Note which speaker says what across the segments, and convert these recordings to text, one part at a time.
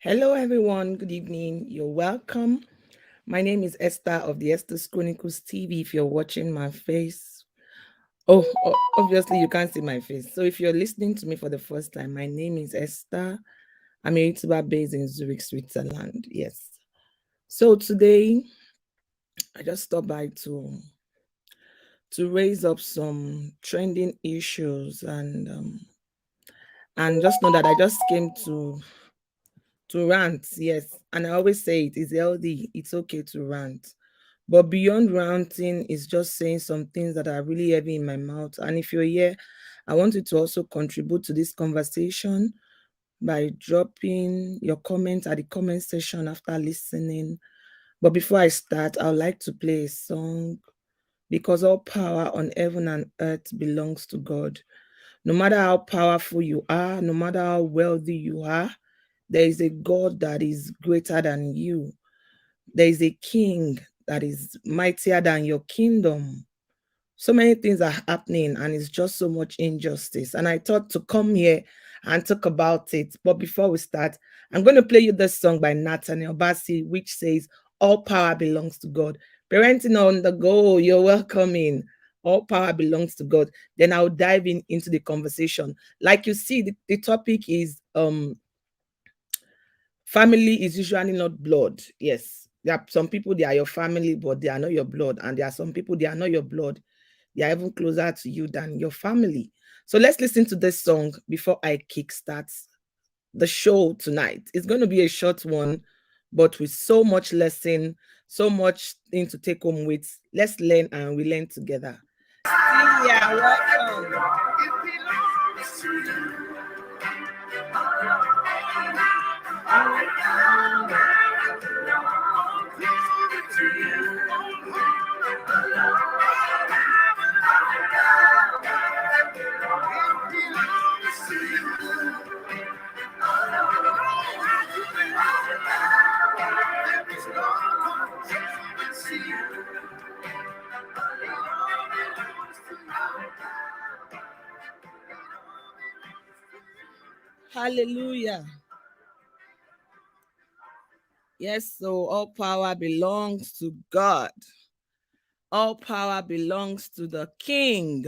Speaker 1: Hello, everyone. Good evening. You're welcome. My name is Esther of the Esther's Chronicles TV. If you're watching my face, obviously you can't see my face. So if you're listening to me for the first time, my name is Esther. I'm a YouTuber based in Zurich, Switzerland. Yes. So today I just stopped by to raise up some trending issues and just know that I just came to rant. Yes, and I always say it is healthy. It's okay to rant. But beyond ranting is just saying some things that are really heavy in my mouth. And if you're here, I want you to also contribute to this conversation by dropping your comment at the comment section after listening. But before I start, I would like to play a song because all power on heaven and earth belongs to God. No matter how powerful you are, no matter how wealthy you are, there is a God that is greater than you. There is a king that is mightier than your kingdom. So many things are happening, and it's just so much injustice. And I thought to come here and talk about it. But before we start, I'm going to play you this song by Nathaniel Bassey, which says, All power belongs to God. Parenting on the go, you're welcome in. All power belongs to God. Then I'll dive into the conversation. Like you see, the topic is family is usually not blood. Yes. There are some people, they are your family, but they are not your blood. And there are some people, they are not your blood. They are even closer to you than your family. So let's listen to this song before I kickstart the show tonight. It's going to be a short one, but with so much lesson, so much thing to take home with. Let's learn and we learn together. Yeah, welcome. Hallelujah. Yes, so all power belongs to God. All power belongs to the King.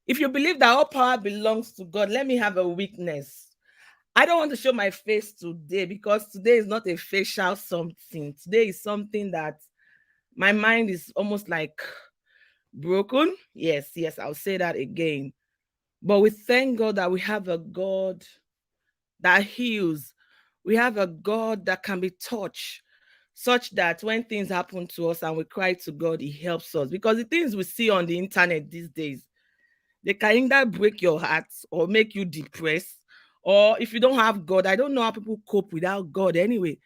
Speaker 1: If you believe that all power belongs to God, let me have a weakness. I don't want to show my face today because today is not a facial something. Today is something that my mind is almost like broken. Yes, I'll say that again. But we thank God that we have a God that heals. We have a God that can be touched, such that when things happen to us and we cry to God, He helps us. Because the things we see on the internet these days, they can either break your heart or make you depressed. Or if you don't have God, I don't know how people cope without God anyway.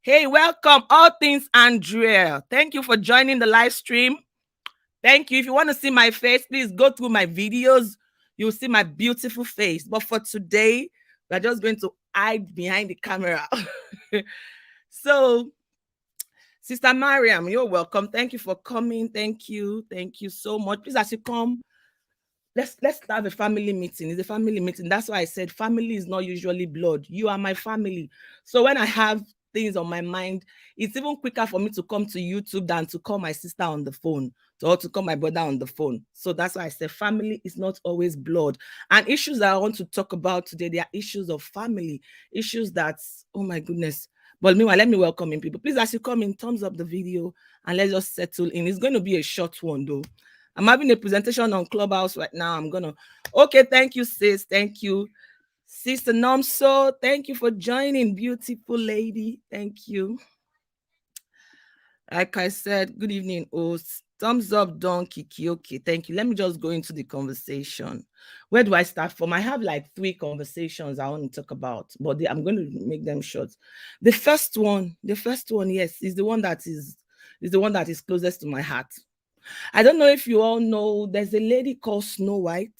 Speaker 1: Hey, welcome, All Things Andrea. Thank you for joining the live stream. Thank you. If you want to see my face, please go through my videos. You'll see my beautiful face. But for today, we're just going to hide behind the camera. So, Sister Mariam, you're welcome. Thank you for coming. Thank you. Thank you so much. Please, as you come, let's have a family meeting. It's a family meeting. That's why I said family is not usually blood. You are my family. So when I have things on my mind, it's even quicker for me to come to YouTube than to call my sister on the phone or to call my brother on the phone. So that's why I said family is not always blood. And issues that I want to talk about today, they are issues of family, issues that, oh my goodness. But meanwhile, let me welcome in people. Please, as you come in, thumbs up the video and let's just settle in. It's going to be a short one though. I'm having a presentation on Clubhouse right now. Okay, thank you, sis. Thank you. Sister Nomso, thank you for joining, beautiful lady. Thank you. Like I said, good evening, host. Thumbs up, Don Kiki. Okay, thank you. Let me just go into the conversation. Where do I start from? I have like 3 conversations I want to talk about, but I'm going to make them short. The first one, yes, is the one that is closest to my heart. I don't know if you all know, there's a lady called Snow White.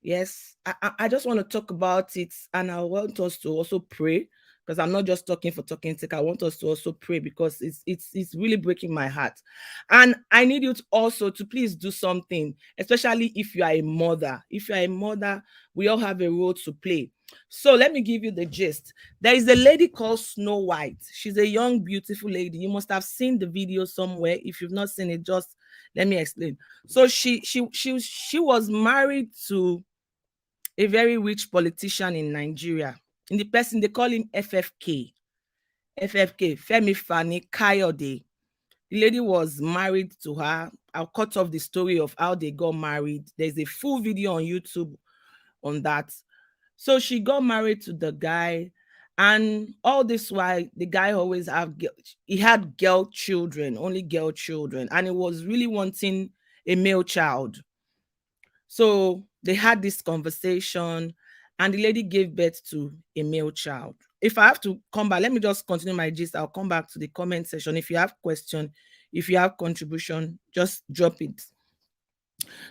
Speaker 1: Yes, I just want to talk about it, and I want us to also pray because I'm not just talking for talking sake. I want us to also pray, because it's really breaking my heart. And I need you to also to please do something, especially if you are a mother. If you are a mother, we all have a role to play. So let me give you the gist. There is a lady called Snow White. She's a young, beautiful lady. You must have seen the video somewhere. If you've not seen it, just let me explain. So she was married to a very rich politician in Nigeria. In the person, they call him FFK. FFK, Femi Fani Kayode. The lady was married to her. I'll cut off the story of how they got married. There's a full video on YouTube on that. So she got married to the guy, and all this while the guy always he had girl children, only girl children, and he was really wanting a male child. So they had this conversation, and the lady gave birth to a male child. If I have to come back, let me just continue my gist. I'll come back to the comment section. If you have question, if you have contribution, just drop it.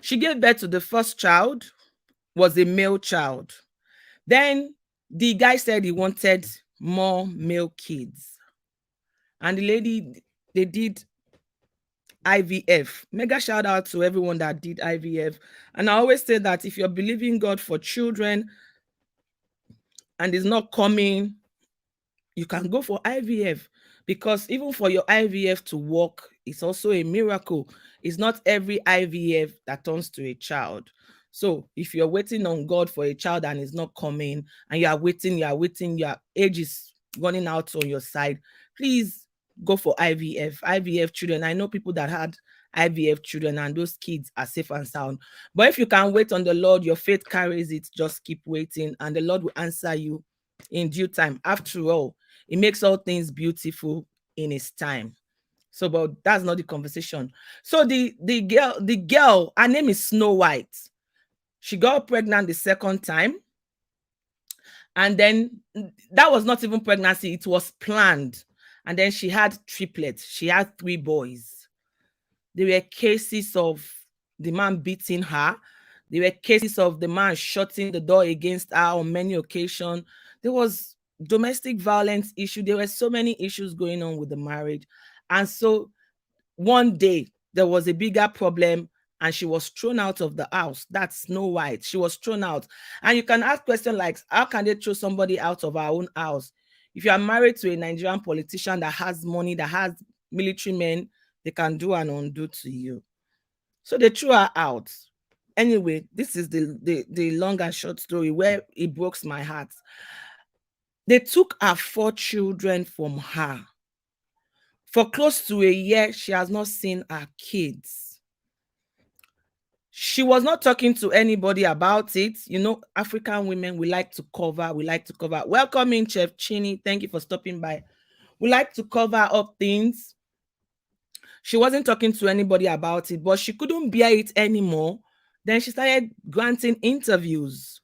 Speaker 1: She gave birth to the first child, was a male child. Then the guy said he wanted more male kids. And the lady, they did IVF. Mega shout out to everyone that did IVF. And I always say that if you're believing God for children and it's not coming, you can go for IVF, because even for your IVF to work, it's also a miracle. It's not every IVF that turns to a child. So if you're waiting on God for a child and it's not coming, and you are waiting, your age is running out on your side, please go for IVF. IVF children. I know people that had IVF children, and those kids are safe and sound. But if you can wait on the Lord, your faith carries it. Just keep waiting, and the Lord will answer you in due time. After all, it makes all things beautiful in His time. So, but that's not the conversation. So the girl, her name is Snow White. She got pregnant the second time. And then that was not even pregnancy, it was planned. And then she had triplets. She had 3 boys. There were cases of the man beating her. There were cases of the man shutting the door against her on many occasions. There was domestic violence issue. There were so many issues going on with the marriage. And so one day there was a bigger problem, and she was thrown out of the house. That's Snow White. She was thrown out. And you can ask questions like, how can they throw somebody out of our own house? If you are married to a Nigerian politician that has money, that has military men, they can do and undo to you. So they threw her out. Anyway, this is the long and short story where it broke my heart. They took her 4 children from her. For close to a year, she has not seen her kids. She was not talking to anybody about it. You know, African women, we like to cover. Welcome in, Chef Chini. Thank you for stopping by. We like to cover up things. She wasn't talking to anybody about it, but she couldn't bear it anymore. Then she started granting interviews.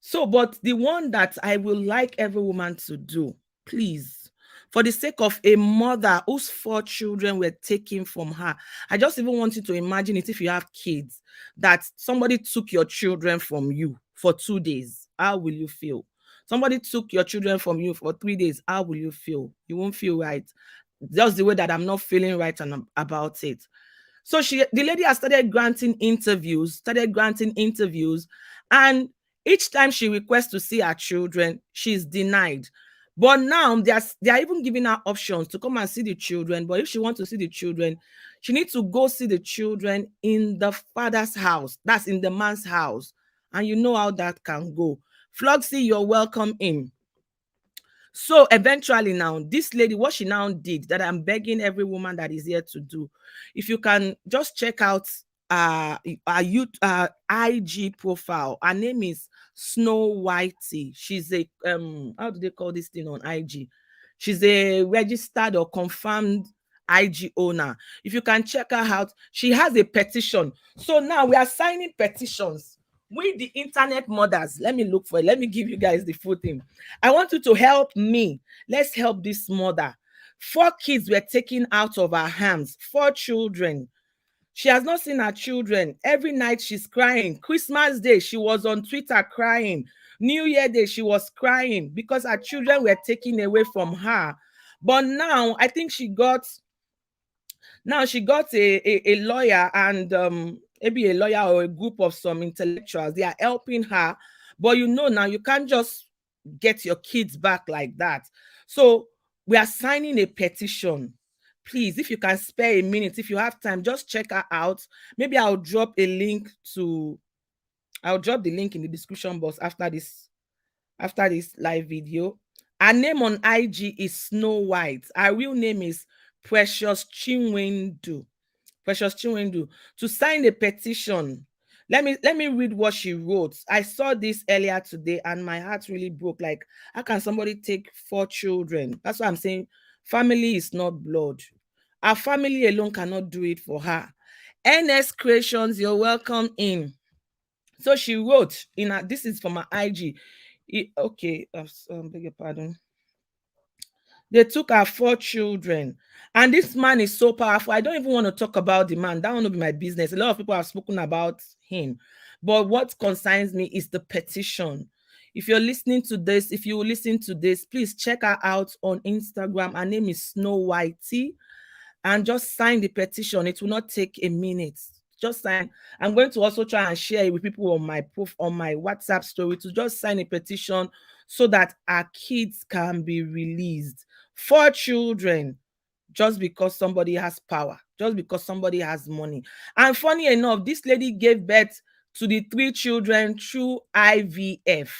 Speaker 1: So, but the one that I will like every woman to do, please, for the sake of a mother whose 4 children were taken from her, I just even want you to imagine it if you have kids, that somebody took your children from you for 2 days. How will you feel? Somebody took your children from you for 3 days. How will you feel? You won't feel right. Just the way that I'm not feeling right about it. So the lady has started granting interviews, and each time she requests to see her children, she's denied. But now they are even giving her options to come and see the children. But if she wants to see the children, she needs to go see the children in the father's house. That's in the man's house. And you know how that can go. Floxy, you're welcome in. So eventually now, this lady, what she now did, that I'm begging every woman that is here to do, if you can just check out our IG profile. Her name is Snow Whitey. She's a how do they call this thing on IG? She's a registered or confirmed IG owner. If you can check her out, she has a petition. So now we are signing petitions with the internet mothers. Let me look for it. Let me give you guys the full thing. I want you to help me. Let's help this mother. 4 kids were taken out of her hands. 4 children. She has not seen her children. Every night she's crying. Christmas Day, she was on Twitter crying. New Year Day, she was crying because her children were taken away from her. But now I think she got a lawyer, and maybe a lawyer or a group of some intellectuals. They are helping her. But now you can't just get your kids back like that. So we are signing a petition. Please, if you can spare a minute, if you have time, just check her out. Maybe I'll drop the link in the description box after this live video. Her name on IG is Snow White. Her real name is Precious Chinwendu. Precious Chinwendu. To sign a petition, let me read what she wrote. I saw this earlier today and my heart really broke. Like, how can somebody take 4 children? That's what I'm saying. Family is not blood. Our family alone cannot do it for her. NS Creations, you're welcome in. So she wrote in her, this is from her IG. Beg your pardon. They took her 4 children. And this man is so powerful. I don't even want to talk about the man. That won't be my business. A lot of people have spoken about him. But what concerns me is the petition. If you're listening to this, if you listen to this, please check her out on Instagram. Her name is Snow Whitey. And just sign the petition. It will not take a minute. Just sign. I'm going to also try and share it with people on my WhatsApp story to just sign a petition so that our kids can be released. 4 children, just because somebody has power, just because somebody has money. And funny enough, this lady gave birth to the 3 children through IVF.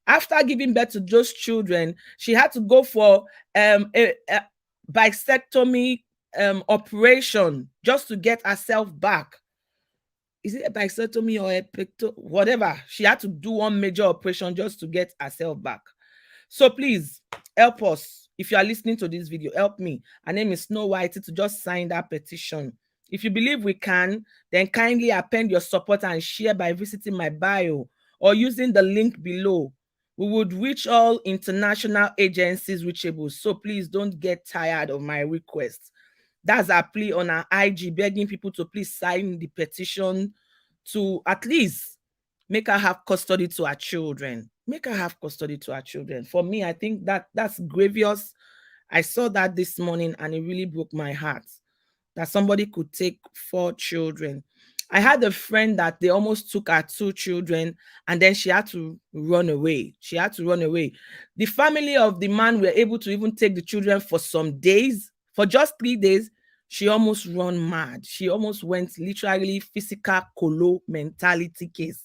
Speaker 1: After giving birth to those children, she had to go for a bisectomy operation just to get herself back. Is it a bisectomy or a whatever? She had to do one major operation just to get herself back. So please help us. If you are listening to this video, help me. Her name is Snow White to just sign that petition. If you believe we can, then kindly append your support and share by visiting my bio or using the link below. We would reach all international agencies reachable. So please don't get tired of my requests. That's our plea on our IG, begging people to please sign the petition to at least make her have custody to her children. Make her have custody to her children. For me, I think that's grievous. I saw that this morning and it really broke my heart that somebody could take 4 children. I had a friend that they almost took her 2 children and then she had to run away. She had to run away. The family of the man were able to even take the children for some days. For just 3 days, she almost ran mad. She almost went literally physical colo mentality case.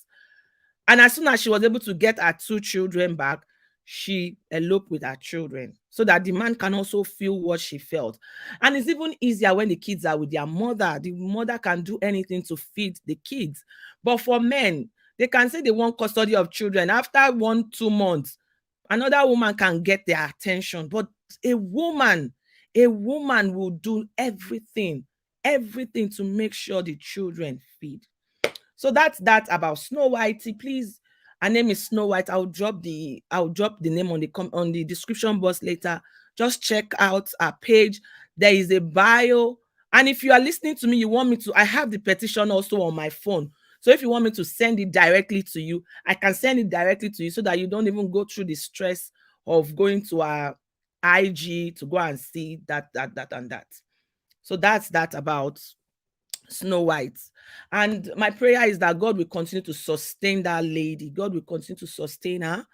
Speaker 1: And as soon as she was able to get her 2 children back, she eloped with her children so that the man can also feel what she felt. And it's even easier when the kids are with their mother. The mother can do anything to feed the kids. But for men, they can say they want custody of children. After 1-2 months, another woman can get their attention. But a woman will do everything to make sure the children feed. So that's that about Snow Whitey. Please, her name is Snow White. I'll drop the name on the description box later. Just check out our page. There is a bio. And if you are listening to me, you want me to, I have the petition also on my phone. So if you want me to send it directly to you, I can send it directly to you so that you don't even go through the stress of going to our IG to go and see that and that. So that's that about Snow White. And my prayer is that God will continue to sustain that lady. God will continue to sustain her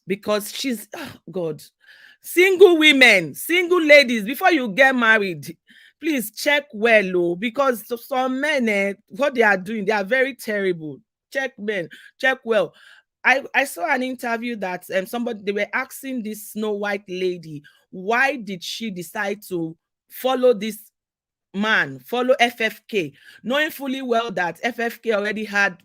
Speaker 1: because she's, God, single women, single ladies, before you get married, please check well, because some men, what they are doing, they are very terrible. Check well. I saw an interview that they were asking this Snow White lady, why did she decide to follow this man, follow FFK, knowing fully well that FFK already had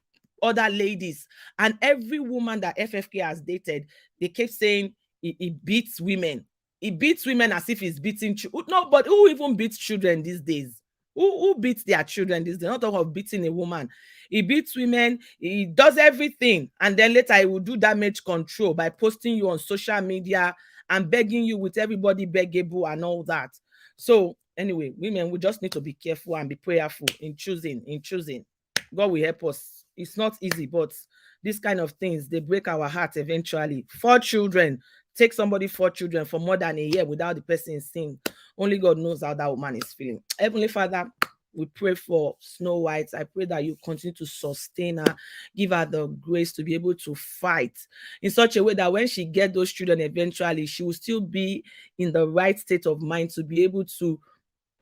Speaker 1: other ladies, and every woman that FFK has dated, they kept saying he beats women. He beats women as if he's beating children. No, but who even beats children these days? Who beats their children these days? Not talking of beating a woman. He beats women. He does everything, and then later he will do damage control by posting you on social media and begging you with everybody beggable and all that. So anyway, women, we just need to be careful and be prayerful in choosing. God will help us. It's not easy, but these kind of things, they break our heart eventually. 4 children, take somebody 4 children for more than a year without the person seeing. Only God knows how that woman is feeling. Heavenly Father, we pray for Snow White. I pray that you continue to sustain her, give her the grace to be able to fight in such a way that when she gets those children eventually, she will still be in the right state of mind to be able to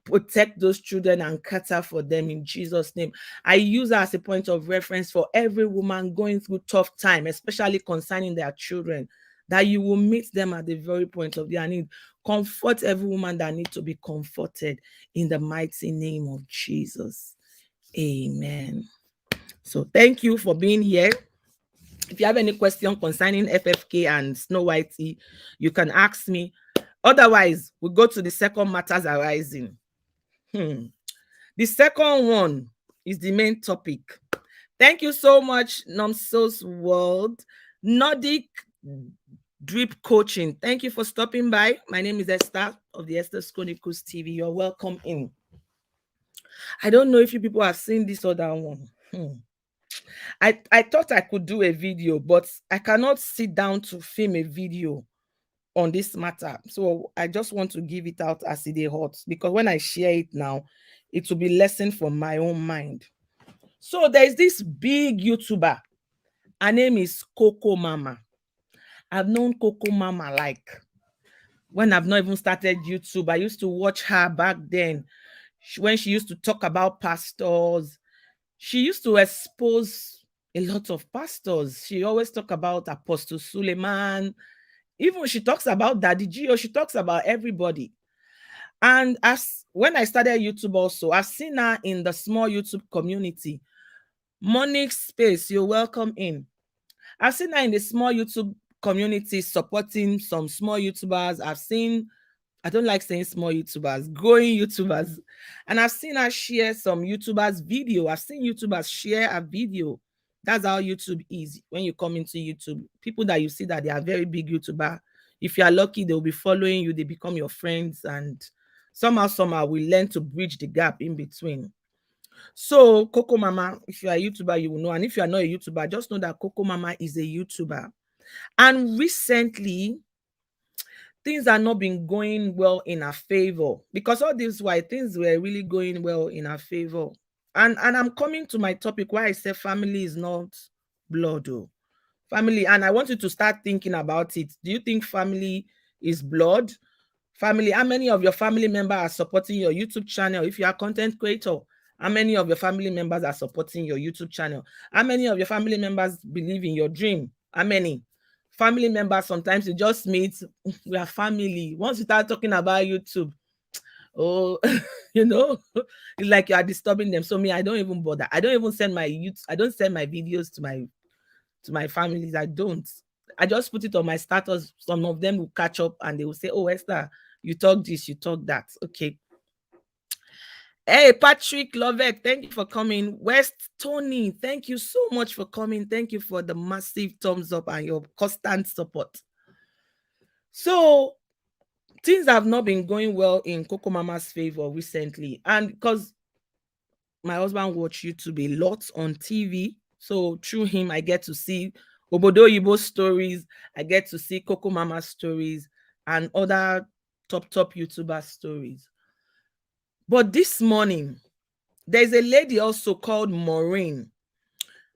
Speaker 1: protect those children and cater for them in Jesus' name. I use her as a point of reference for every woman going through tough time, especially concerning their children, that you will meet them at the very point of their need. Comfort every woman that needs to be comforted in the mighty name of Jesus. Amen. So thank you for being here. If you have any question concerning FFK and Snow Whitey, you can ask me. Otherwise, we go to the second matters arising. The second one is the main topic. Thank you so much, Nomso's World. Nordic Drip Coaching. Thank you for stopping by. My name is Esther of the Esther's Chronicles TV. You're welcome in. I don't know if you people have seen this other one. I thought I could do a video, but I cannot sit down to film a video on this matter. So I just want to give it out as it is hot, because when I share it now, it will be lesson from my own mind. So there's this big YouTuber. Her name is Coco Mama. I've known Coco Mama like when I've not even started YouTube. I used to watch her back then when she used to talk about pastors. She used to expose a lot of pastors. She always talk about Apostle Suleiman. Even she talks about Daddy Gio. She talks about everybody. And as when I started YouTube also, I've seen her in the small YouTube community. Monique Space, you're welcome in. I've seen her in the small YouTube community supporting some small YouTubers. I've seen, I don't like saying small YouTubers, growing YouTubers. And I've seen her share some YouTubers' video. I've seen YouTubers share a video. That's how YouTube is. When you come into YouTube, people that you see that they are very big YouTuber, if you are lucky, they'll be following you. They become your friends. And somehow we learn to bridge the gap in between. So Coco Mama, if you are a YouTuber, you will know. And if you are not a YouTuber, just know that Coco Mama is a YouTuber. And recently, things are not been going well in her favor, because all this why things were really going well in her favor. And I'm coming to my topic why I say family is not blood. Oh. Family, and I want you to start thinking about it. Do you think family is blood? Family, how many of your family members are supporting your YouTube channel? If you are a content creator, how many of your family members are supporting your YouTube channel? How many of your family members believe in your dream? How many? Family members, sometimes you just meet, we are family. Once you start talking about YouTube, oh, it's like you are disturbing them. So me, I don't even bother. I don't even send my I don't send my videos to my families. I don't. I just put it on my status. Some of them will catch up and they will say, "Oh, Esther, you talk this, you talk that." Okay. Hey, Patrick Lovett, thank you for coming. West Tony, thank you so much for coming. Thank you for the massive thumbs up and your constant support. So, things have not been going well in Coco Mama's favor recently. And because my husband watch YouTube a lot on TV, so through him, I get to see Obodo Yibo stories. I get to see Coco Mama stories and other top YouTuber stories. But this morning, there's a lady also called Maureen.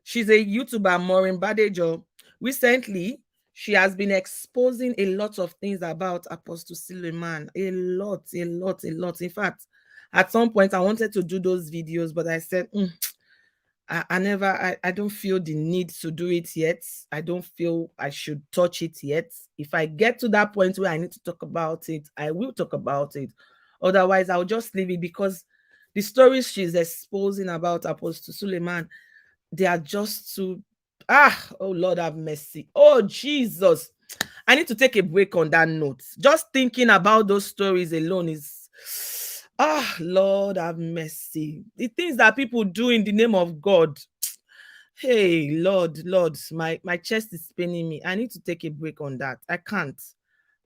Speaker 1: She's a YouTuber, Maureen Badejo. Recently, she has been exposing a lot of things about Apostle Suleiman. A lot. In fact, at some point, I wanted to do those videos, but I said, I don't feel the need to do it yet. I don't feel I should touch it yet. If I get to that point where I need to talk about it, I will talk about it. Otherwise, I'll just leave it, because the stories she's exposing about Apostle Suleiman, they are just too, oh Lord have mercy. Oh Jesus. I need to take a break on that note. Just thinking about those stories alone is, Lord have mercy. The things that people do in the name of God. Hey, Lord, my chest is paining me. I need to take a break on that. I can't.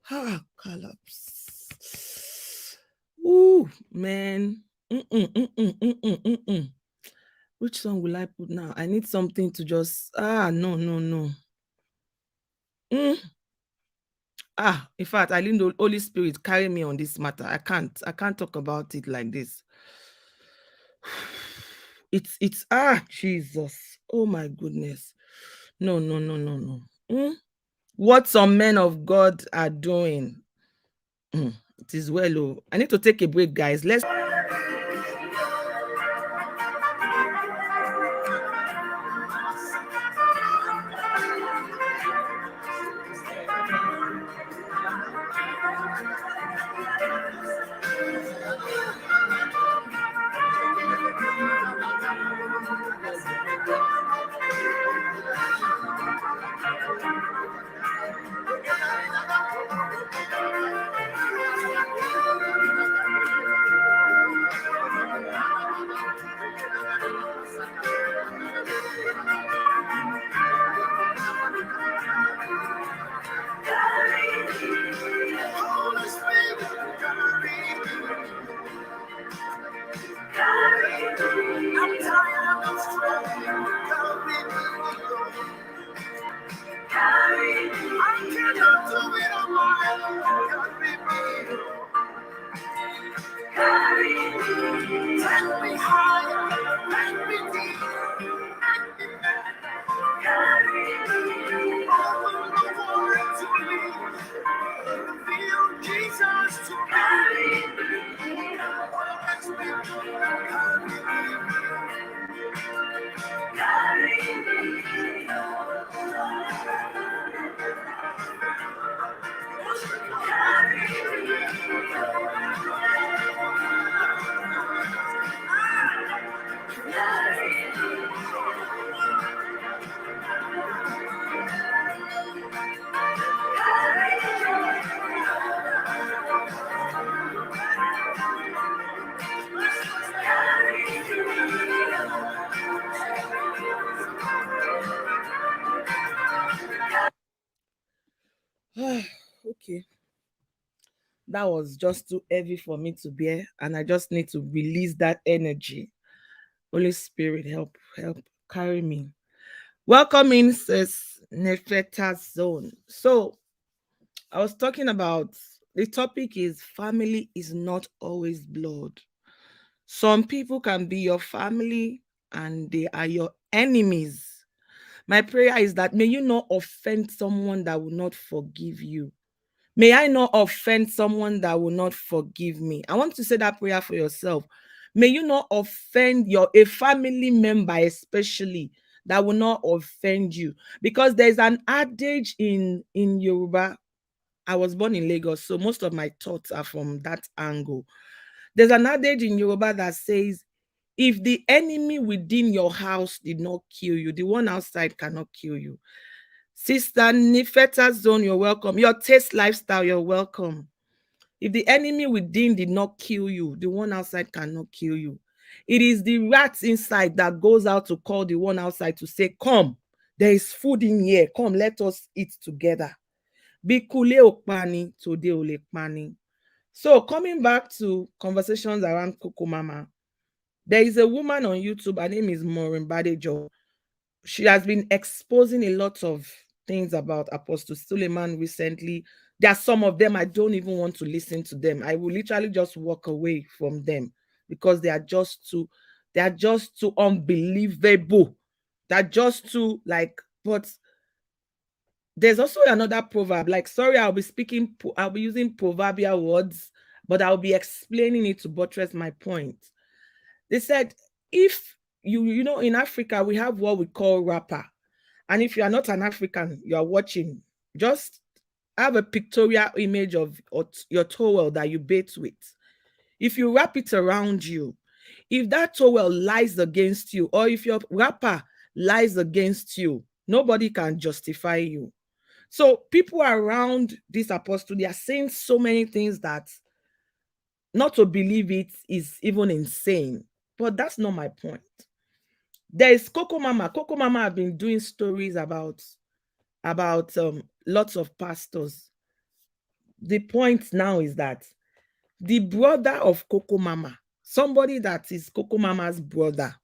Speaker 1: Collapse. Ooh, man. Which song will I put now? I need something to just no. In fact, I need the Holy Spirit carry me on this matter. I can't talk about it like this. It's Jesus. Oh my goodness. No. What some men of God are doing. It is well. Oh, I need to take a break, guys. Let's. Okay. That was just too heavy for me to bear, and I just need to release that energy. Holy Spirit, help carry me. Welcome in, says Nefeta Zone. So I was talking about the topic is family is not always blood. Some people can be your family and they are your enemies. My prayer is that may you not offend someone that will not forgive you. May I not offend someone that will not forgive me. I want to say that prayer for yourself. May you not offend a family member, especially that will not offend you. Because there's an adage in Yoruba. I was born in Lagos, so most of my thoughts are from that angle. There's an adage in Yoruba that says, if the enemy within your house did not kill you, the one outside cannot kill you. Sister Nifeta Zone, you're welcome. Your taste lifestyle, you're welcome. If the enemy within did not kill you, the one outside cannot kill you. It is the rat inside that goes out to call the one outside to say, come, there is food in here. Come, let us eat together. Bikule okpani, today ole pani. So coming back to conversations around Coco Mama, there is a woman on YouTube. Her name is Maureen Badejo. She has been exposing a lot of things about Apostle Suleiman recently. There are some of them I don't even want to listen to them. I will literally just walk away from them because they are just too unbelievable. They're just too but there's also another proverb. Sorry, I'll be using proverbial words, but I'll be explaining it to buttress my point. They said, if you know, in Africa, we have what we call wrapper. And if you are not an African, you are watching, just have a pictorial image of your towel that you bathe with. If you wrap it around you, if that towel lies against you, or if your wrapper lies against you, nobody can justify you. So people around this apostle, they are saying so many things that not to believe it is even insane. But that's not my point. There is Coco Mama. Coco Mama have been doing stories about lots of pastors. The point now is that the brother of Coco Mama, somebody that is Coco Mama's brother,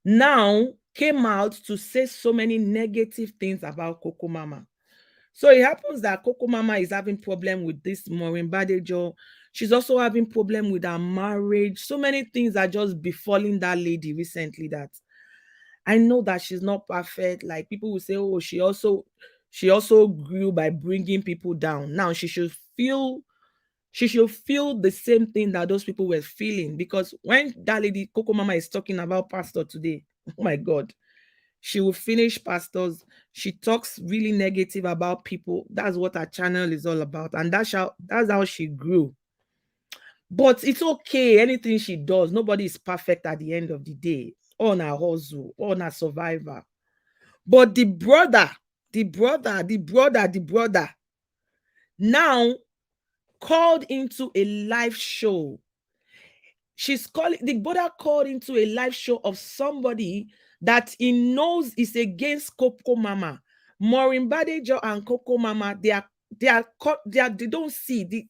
Speaker 1: now came out to say so many negative things about Coco Mama. So it happens that Coco Mama is having problem with this Maureen Badejo. She's also having problem with her marriage. So many things are just befalling that lady recently that I know that she's not perfect. Like people will say, oh, she also grew by bringing people down. Now she should feel the same thing that those people were feeling, because when that lady Coco Mama is talking about pastor today, oh my God, she will finish pastors. She talks really negative about people. That's what her channel is all about, and that's how she grew. But it's okay. Anything she does, nobody is perfect at the end of the day. On her hustle, on her survivor. But the brother now called into a live show. The brother called into a live show of somebody that he knows is against Coco Mama. Maureen Badejo and Coco Mama, they don't see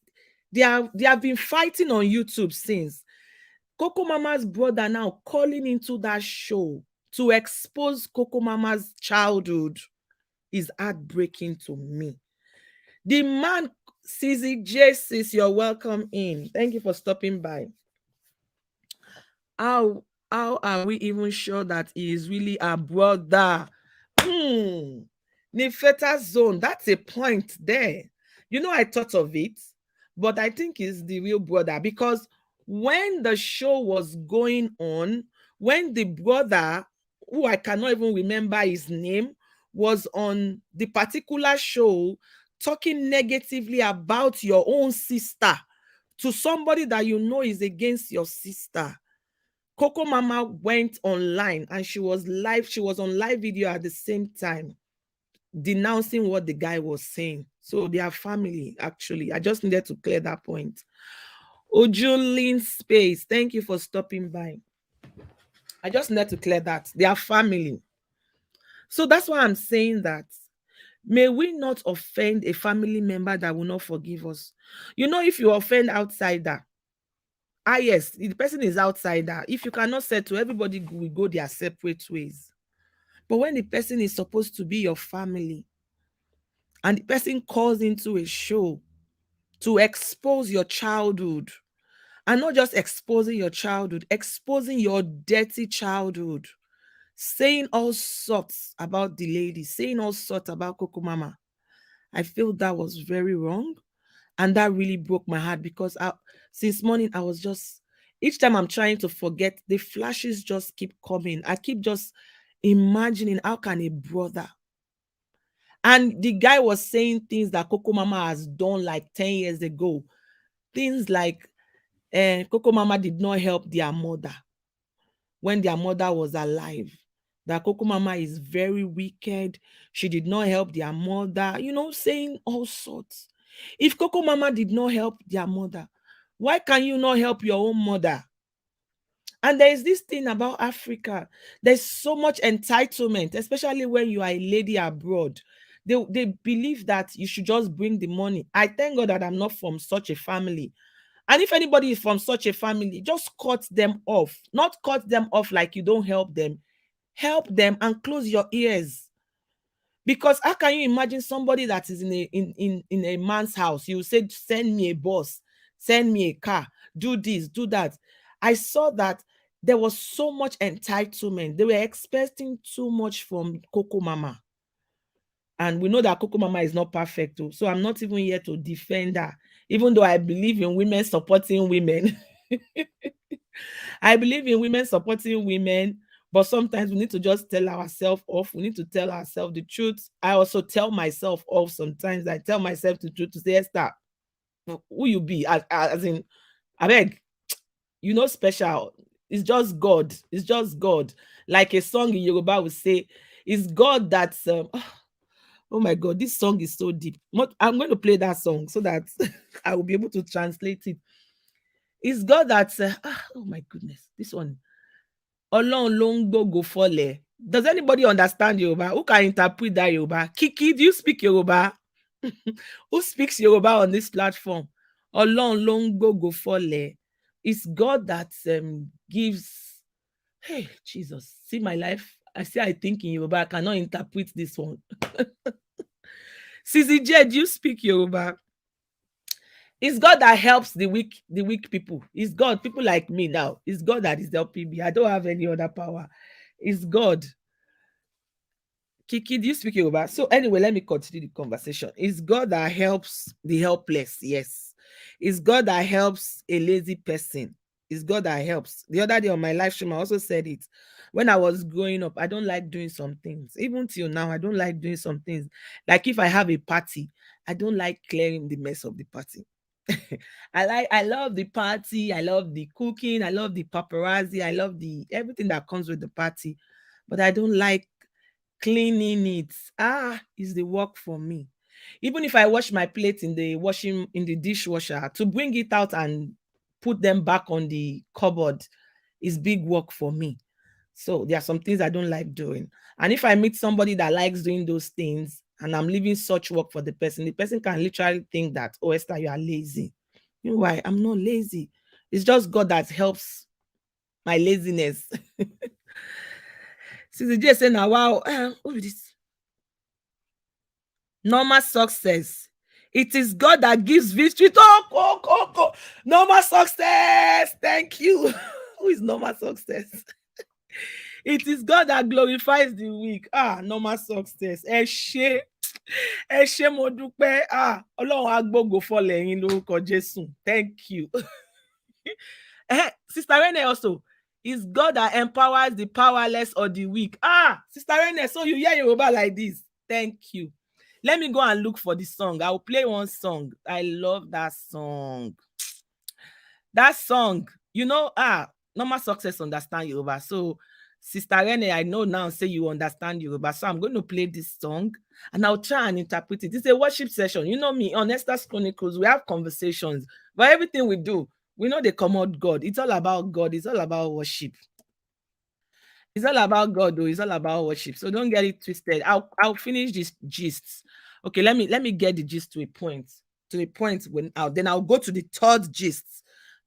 Speaker 1: they have been fighting on YouTube since. Coco Mama's brother now calling into that show to expose Coco Mama's childhood is heartbreaking to me. The man, CZJ, says you're welcome in. Thank you for stopping by. How are we even sure that he is really our brother? Nifeta zone, that's a point there. I thought of it, but I think it's the real brother, because when the show was going on, when the brother, who I cannot even remember his name, was on the particular show talking negatively about your own sister to somebody that you know is against your sister, Coco Mama went online and she was on live video at the same time denouncing what the guy was saying. So they are family, actually. I just needed to clear that point. Ojulin Space, thank you for stopping by. I just needed to clear that. They are family. So that's why I'm saying that. May we not offend a family member that will not forgive us. If you offend outsider, yes, the person is outsider. If you cannot settle, everybody will go their separate ways. But when the person is supposed to be your family and the person calls into a show to expose your childhood, and not just exposing your childhood, exposing your dirty childhood, saying all sorts about the lady, saying all sorts about Coco Mama, I feel that was very wrong. And that really broke my heart, because since morning, I was just, each time I'm trying to forget, the flashes just keep coming. I keep just imagining, how can a brother, and the guy was saying things that Coco Mama has done like 10 years ago. Things like Coco Mama did not help their mother when their mother was alive. That Coco Mama is very wicked. She did not help their mother, saying all sorts. If Coco Mama did not help their mother, why can you not help your own mother? And there is this thing about Africa. There's so much entitlement, especially when you are a lady abroad. They believe that you should just bring the money. I thank God that I'm not from such a family. And if anybody is from such a family, just cut them off. Not cut them off like you don't help them. Help them and close your ears. Because how can you imagine somebody that is in a man's house? You say, send me a bus, send me a car, do this, do that. I saw that there was so much entitlement. They were expecting too much from Coco Mama. And we know that Coco Mama is not perfect too. So I'm not even here to defend her, even though I believe in women supporting women. I believe in women supporting women, but sometimes we need to just tell ourselves off. We need to tell ourselves the truth. I also tell myself off sometimes. I tell myself the truth to say, Esther, who you be? As in, I beg, special. It's just God. It's just God. Like a song in Yoruba would say, it's God that's oh my God, this song is so deep. I'm going to play that song so that I will be able to translate it. It's God that's oh my goodness, this one. Ọlọ́run ló ń gbógo fọ́lẹ̀. Does anybody understand Yoruba? Who can interpret that Yoruba? Kiki, do you speak Yoruba? Who speaks Yoruba on this platform? Ọlọ́run ló ń gbógo fọ́lẹ̀. It's God that gives Hey, Jesus, see my life. I think in Yoruba. I cannot interpret this one. CCJ, do you speak Yoruba? It's God that helps the weak people. It's God, people like me now. It's God that is helping me. I don't have any other power. It's God. Kiki, do you speak Yoruba? So anyway, let me continue the conversation. It's God that helps the helpless. Yes. It's God that helps a lazy person. It's God that helps. The other day on my live stream, I also said it. When I was growing up, I don't like doing some things. Even till now, I don't like doing some things. Like if I have a party, I don't like clearing the mess of the party. I love the party, I love the cooking, I love the paparazzi, I love the everything that comes with the party, but I don't like cleaning it. Is the work for me. Even if I wash my plate in the dishwasher, to bring it out and put them back on the cupboard is big work for me. So there are some things I don't like doing. And if I meet somebody that likes doing those things and I'm leaving such work for the person can literally think that, oh, Esther, you are lazy. You know why? I'm not lazy. It's just God that helps my laziness. Since the day say now, wow, what is this? Normal success. It is God that gives victory. Normal success. Thank you. Who is normal success? It is God that glorifies the weak. Normal success. Ẹ ṣé mo dúpẹ́. Ọlọ́run á gbógo fọ́lẹ̀ yín lórúkọ Jésù. Thank you. Sister Rene also, is God that empowers the powerless or the weak. Sister Rene, so you hear Yoruba like this. Thank you. Let me go and look for the song. I'll play one song. I love that song. That song, normal success understand Yoruba. So, Sister Rene, I know now, say you understand Yoruba. So I'm going to play this song and I'll try and interpret it. It's a worship session. You know me, on Esther's Chronicles, we have conversations. But everything we do, we know they come out God. It's all about God. It's all about worship. It's all about God, though. It's all about worship. So don't get it twisted. I'll finish this gist. Okay, let me get the gist to a point. To a point when then I'll go to the third gist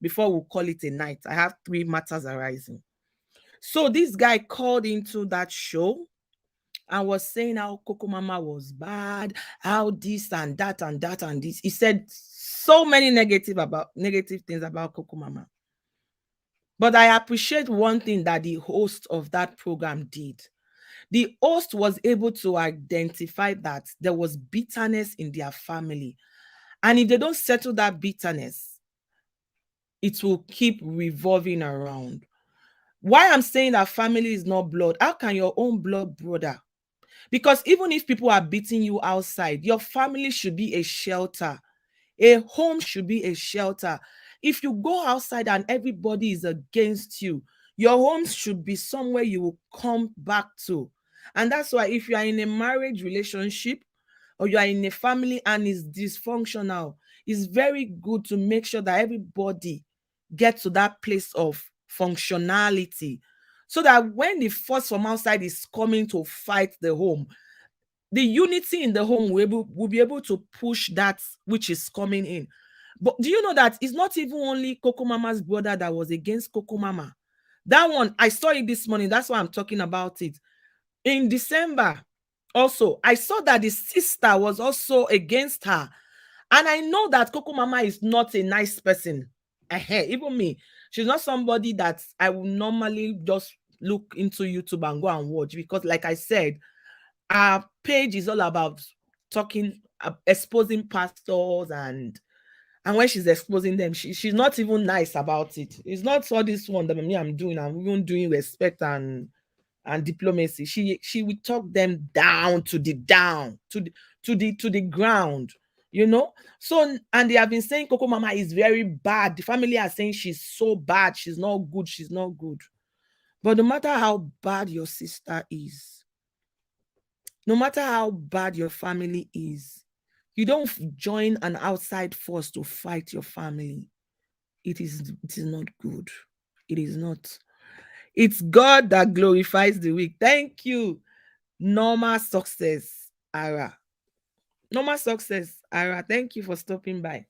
Speaker 1: before we call it a night. I have 3 matters arising. So this guy called into that show and was saying how Coco Mama was bad, how this and that and that and this. He said so many negative things about Coco Mama. But I appreciate one thing that the host of that program did. The host was able to identify that there was bitterness in their family. And if they don't settle that bitterness, it will keep revolving around. Why I'm saying that family is not blood, how can your own blood brother? Because even if people are beating you outside, your family should be a shelter. A home should be a shelter. If you go outside and everybody is against you, your home should be somewhere you will come back to. And that's why if you are in a marriage relationship or you are in a family and it's dysfunctional, it's very good to make sure that everybody gets to that place of functionality so that when the force from outside is coming to fight the home, the unity in the home will be able to push that which is coming in. But do you know that it's not even only Coco Mama's brother that was against Coco Mama? That one, I saw it this morning. That's why I'm talking about it. In December, also, I saw that the sister was also against her. And I know that Coco Mama is not a nice person. Even me, she's not somebody that I will normally just look into YouTube and go and watch because, like I said, our page is all about talking, exposing pastors, and when she's exposing them, she's not even nice about it. It's not all this one that me I'm doing. I'm even doing respect and diplomacy. She will talk them down to the ground, So, and they have been saying Coco Mama is very bad. The family are saying she's so bad, she's not good, she's not good. But no matter how bad your sister is, no matter how bad your family is, you don't join an outside force to fight your family. It is not good. It is not. It's God that glorifies the weak. Thank you. Normal success, Ara. Normal success, Ara. Thank you for stopping by.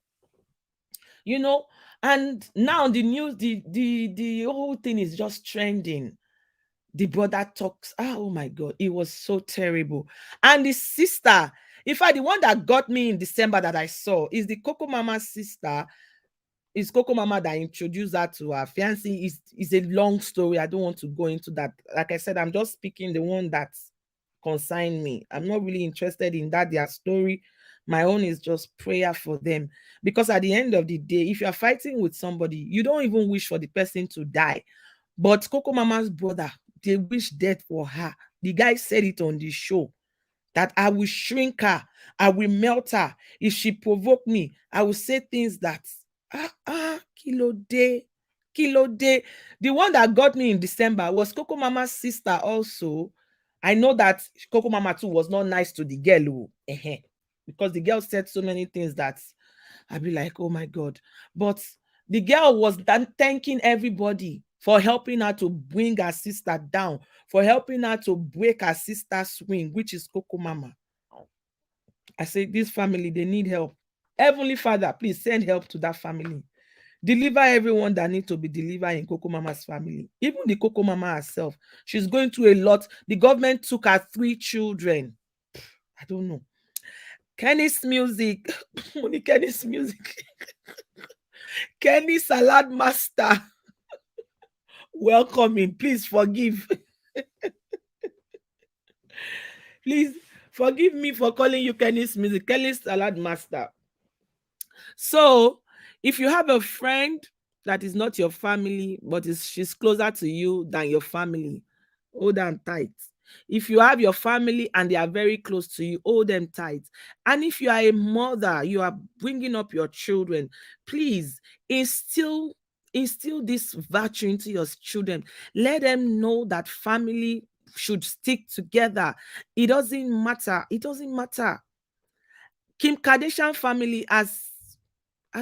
Speaker 1: And now the news, the whole thing is just trending. The brother talks. Oh my God, it was so terrible. And the sister, in fact, the one that got me in December that I saw is the Coco Mama's sister. It's Coco Mama that introduced her to her fiancé. Is a long story. I don't want to go into that. Like I said, I'm just speaking the one that concerned me. I'm not really interested in that, their story. My own is just prayer for them. Because at the end of the day, if you're fighting with somebody, you don't even wish for the person to die. But Coco Mama's brother, they wish death for her. The guy said it on the show that I will shrink her, I will melt her. If she provoke me, I will say things that kilo day, kilo day. The one that got me in December was Coco Mama's sister also. I know that Coco Mama too was not nice to the girl, because the girl said so many things that I'd be like, oh my God. But the girl was thanking everybody for helping her to bring her sister down, for helping her to break her sister's wing, which is Coco Mama. I say, this family, they need help. Heavenly Father, please send help to that family. Deliver everyone that needs to be delivered in Coco Mama's family. Even the Coco Mama herself, she's going through a lot. The government took her 3 children. I don't know. Kenny's music. Kenny's music. Kenny Salad Master. Welcoming. Please forgive. Please forgive me for calling you Kenny's music. Kenny's Salad Master. So, if you have a friend that is not your family, but she's closer to you than your family, hold them tight. If you have your family and they are very close to you, hold them tight. And if you are a mother, you are bringing up your children, please instill this virtue into your children. Let them know that family should stick together. It doesn't matter. It doesn't matter. Kim Kardashian family, as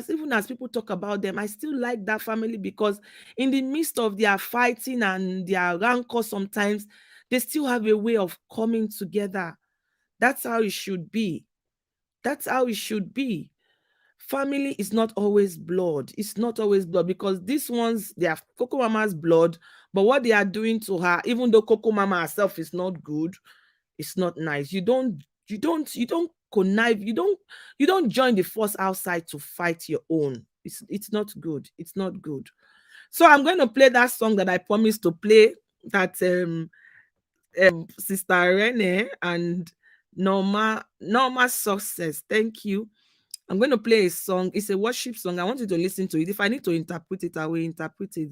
Speaker 1: even as people talk about them, I still like that family because in the midst of their fighting and their rancor, sometimes they still have a way of coming together. That's how it should be. That's how it should be. Family is not always blood. It's not always blood because these ones, they have Coco Mama's blood, but what they are doing to her, even though Coco Mama herself is not good, it's not nice. You don't connive, you don't join the force outside to fight your own. It's not good. It's not good. So I'm going to play that song that I promised to play, that Sister Rene and Norma Success. Thank you. I'm going to play a song. It's a worship song. I want you to listen to it. If I need to interpret it, I will interpret it.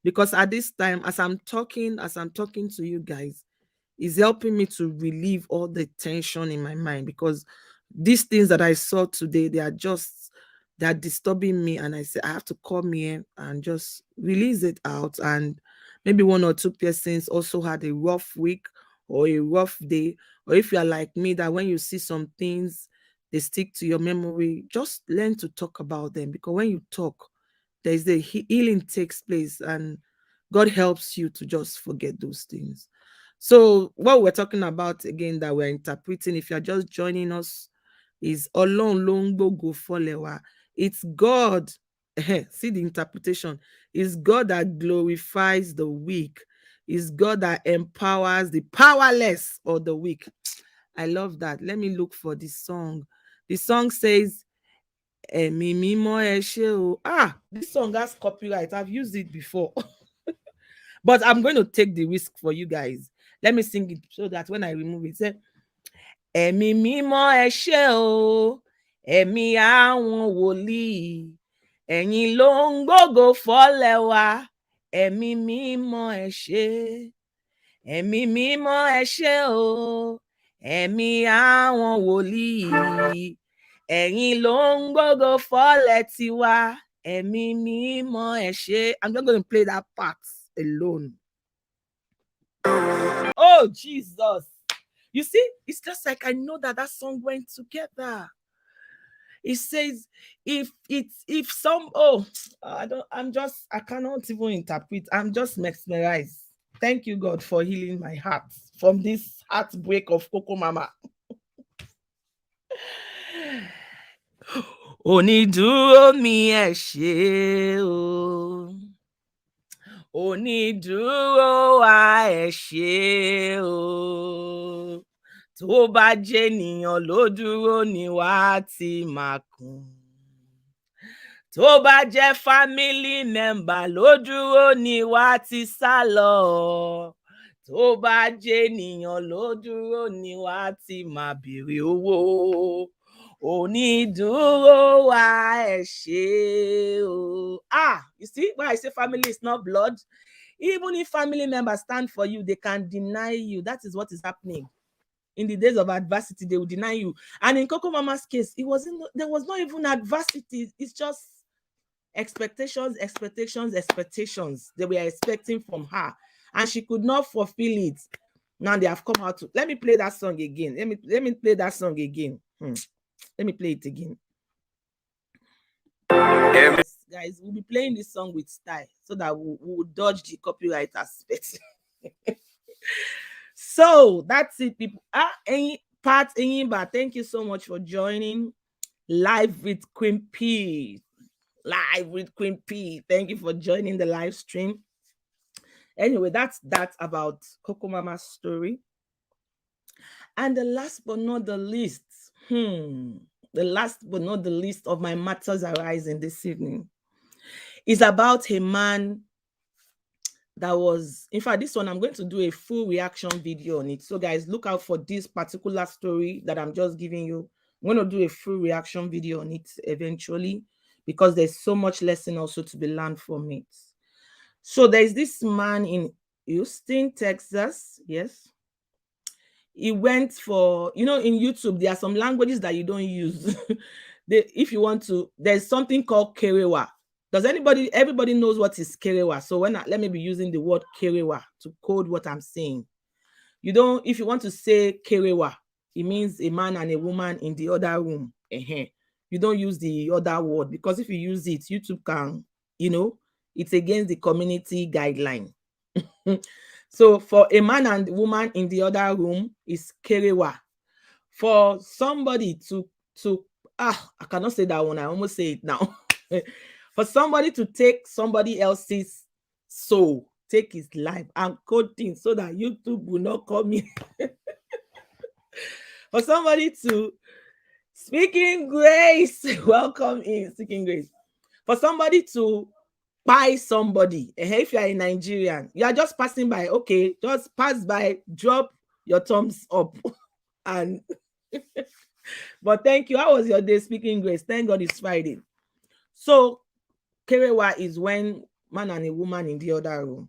Speaker 1: Because at this time, as I'm talking to you guys, is helping me to relieve all the tension in my mind, because these things that I saw today, they are disturbing me, and I say I have to come here and just release it out. And maybe 1 or 2 persons also had a rough week or a rough day, or if you are like me, that when you see some things, they stick to your memory, just learn to talk about them, because when you talk, there's the healing takes place, and God helps you to just forget those things. So what we're talking about again, that we're interpreting, if you're just joining us, is Olorun lo n gbógo fọ́lẹ̀ wa. It's God. See the interpretation. It's God that glorifies the weak. It's God that empowers the powerless or the weak. I love that. Let me look for the song. The song says, Ẹ̀mí mímọ́ ẹ ṣé o. This song has copyright. I've used it before. But I'm going to take the risk for you guys. Let me sing it so that when I remove it, say, Ẹ̀mí mímọ́ ẹ ṣé o, ẹ̀mí àwọn wòlíì, ẹ̀yin ló ń gbógo fọ́lẹ̀ wa, ẹ̀mí mímọ́ ẹ ṣé, ẹ̀mí mímọ́ ẹ ṣé o, ẹ̀mí àwọn wòlíì, ẹ̀yin ló ń gbógo fọ́lẹ̀ tiwa, ẹ̀mí mímọ́ ẹ ṣé. I'm not going to play that part alone. Oh, Jesus. You see, it's just like I know that song went together. It says, I cannot even interpret. I'm just mesmerized. Thank you, God, for healing my heart from this heartbreak of Coco Mama. Onídùúró mi ẹ ṣé o, onídùúró wa ẹ ṣé o, tó bá jẹ́ ènìyàn ló dúró ni wàá ti máa kùn, tó bá jẹ́ family member ló dúró ni wàá ti sá lọ, tó bá jẹ́ ènìyàn ló dúró ni wàá ti máa béèrè owó, onídùúró wa ẹ ṣé o. You see why I say family is not blood? Even if family members stand for you, they can deny you. That is what is happening. In the days of adversity, they will deny you. And in Coco Mama's case, there was not even adversity. It's just expectations they were expecting from her, and she could not fulfill it. Now they have come out to let me play that song again. Let me play that song again. Let me play it again. Yes, guys, we'll be playing this song with style so that we'll dodge the copyright aspect. So that's it, people. Pat Enyimba, thank you so much for joining Live with Queen P. Live with Queen P. Thank you for joining the live stream. Anyway, that's about Coco Mama's story. And the last but not the least, of my matters arising this evening is about a man that was, in fact, this one, I'm going to do a full reaction video on it. So guys, look out for this particular story that I'm just giving you. I'm going to do a full reaction video on it eventually, because there's so much lesson also to be learned from it. So there's this man in Houston, Texas. Yes. He went for, in YouTube, there are some languages that you don't use. If you want to, there's something called Kerewa. Everybody knows what is Kerewa. So let me be using the word Kerewa to code what I'm saying. If you want to say Kerewa, it means a man and a woman in the other room. You don't use the other word, because if you use it, YouTube can, it's against the community guideline. So for a man and woman in the other room is Kerewa. For somebody to I cannot say that one. I almost say it now. For somebody to take somebody else's soul, take his life and code things so that YouTube will not call me. For somebody to Speaking Grace, welcome in Speaking Grace. For somebody to buy somebody, if you are a Nigerian, you are just passing by, okay, just pass by, drop your thumbs up. And but thank you. How was your day, Speaking Grace? Thank God it's Friday. So Kerewa is when man and a woman in the other room.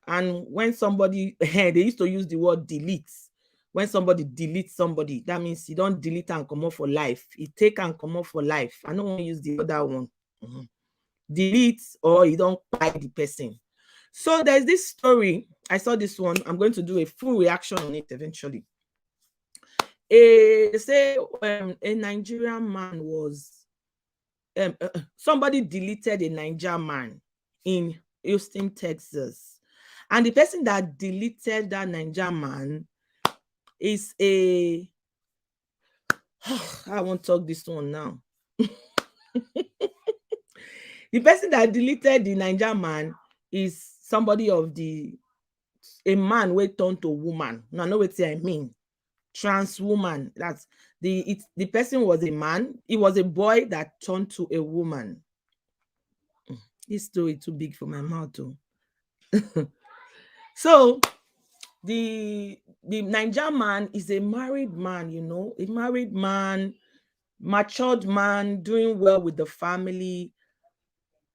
Speaker 1: And when somebody, they used to use the word delete. When somebody deletes somebody, that means you don't delete and come out for life. You take and come out for life. I don't want to use the other one. Delete, or you don't buy the person. So there's this story. I saw this one. I'm going to do a full reaction on it eventually. A Nigerian man was somebody deleted a Nigerian man in Houston, Texas, and the person that deleted that Nigerian man is I won't talk this one now. The person that deleted the Nigerian man is somebody of a man wey turn to woman. Now, know what I mean? Trans woman. That's the person was a man. It was a boy that turned to a woman. This story too big for my mouth too. So the Nigerian man is a married man, a married man, matured man, doing well with the family,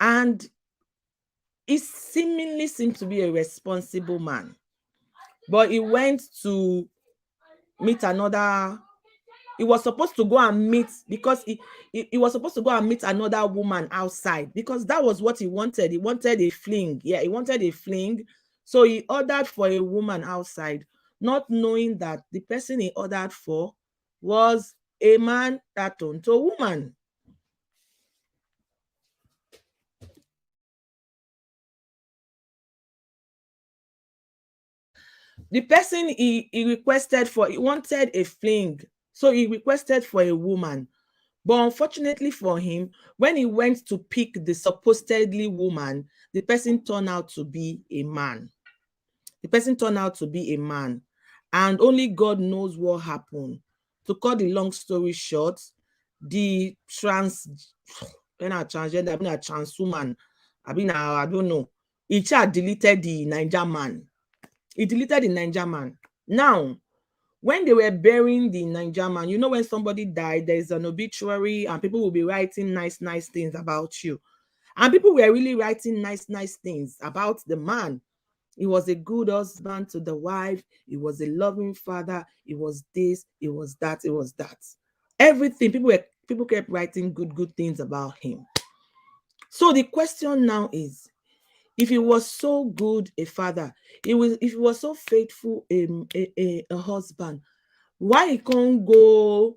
Speaker 1: and he seemingly seems to be a responsible man. But he went to meet another. He was supposed to go and meet, because he was supposed to go and meet another woman outside, because that was what he wanted. He wanted a fling. Yeah, he wanted a fling. So he ordered for a woman outside, not knowing that the person he ordered for was a man that turned to a woman. The person he requested for, he wanted a fling. So he requested for a woman. But unfortunately for him, when he went to pick the supposedly woman, the person turned out to be a man. The person turned out to be a man. And only God knows what happened. To cut the long story short, the transgender, a trans woman, I don't know. He deleted the Niger man. He deleted the Niger man. Now, when they were burying the Niger man, you know, when somebody died, there's an obituary and people will be writing nice things about you. And people were really writing nice things about the man. He was a good husband to the wife. He was a loving father. He was this, he was that, it was that. Everything. People kept writing good things about him. So the question now is, if he was so good a father, if he was so faithful a husband, why he can't go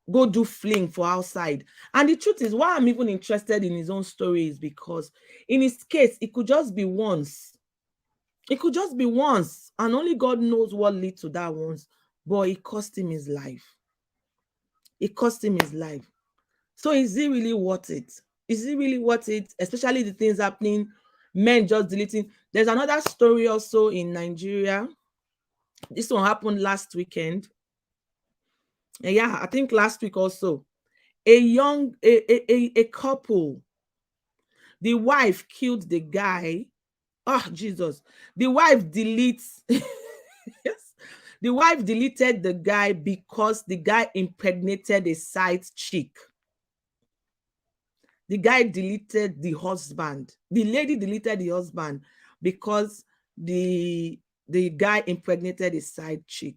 Speaker 1: do fling for outside? And the truth is, why I'm even interested in his own story is because in his case, it could just be once. It could just be once, and only God knows what led to that once, but it cost him his life. It cost him his life. So is it really worth it? Is it really worth it? Especially the things happening, men just deleting. There's another story also in Nigeria. This one happened last weekend. Yeah, I think last week also. A couple, the wife killed the guy. Oh, Jesus. The wife deletes. Yes. The wife deleted the guy because the guy impregnated a side chick. The guy deleted the husband. The lady deleted the husband because the guy impregnated a side chick.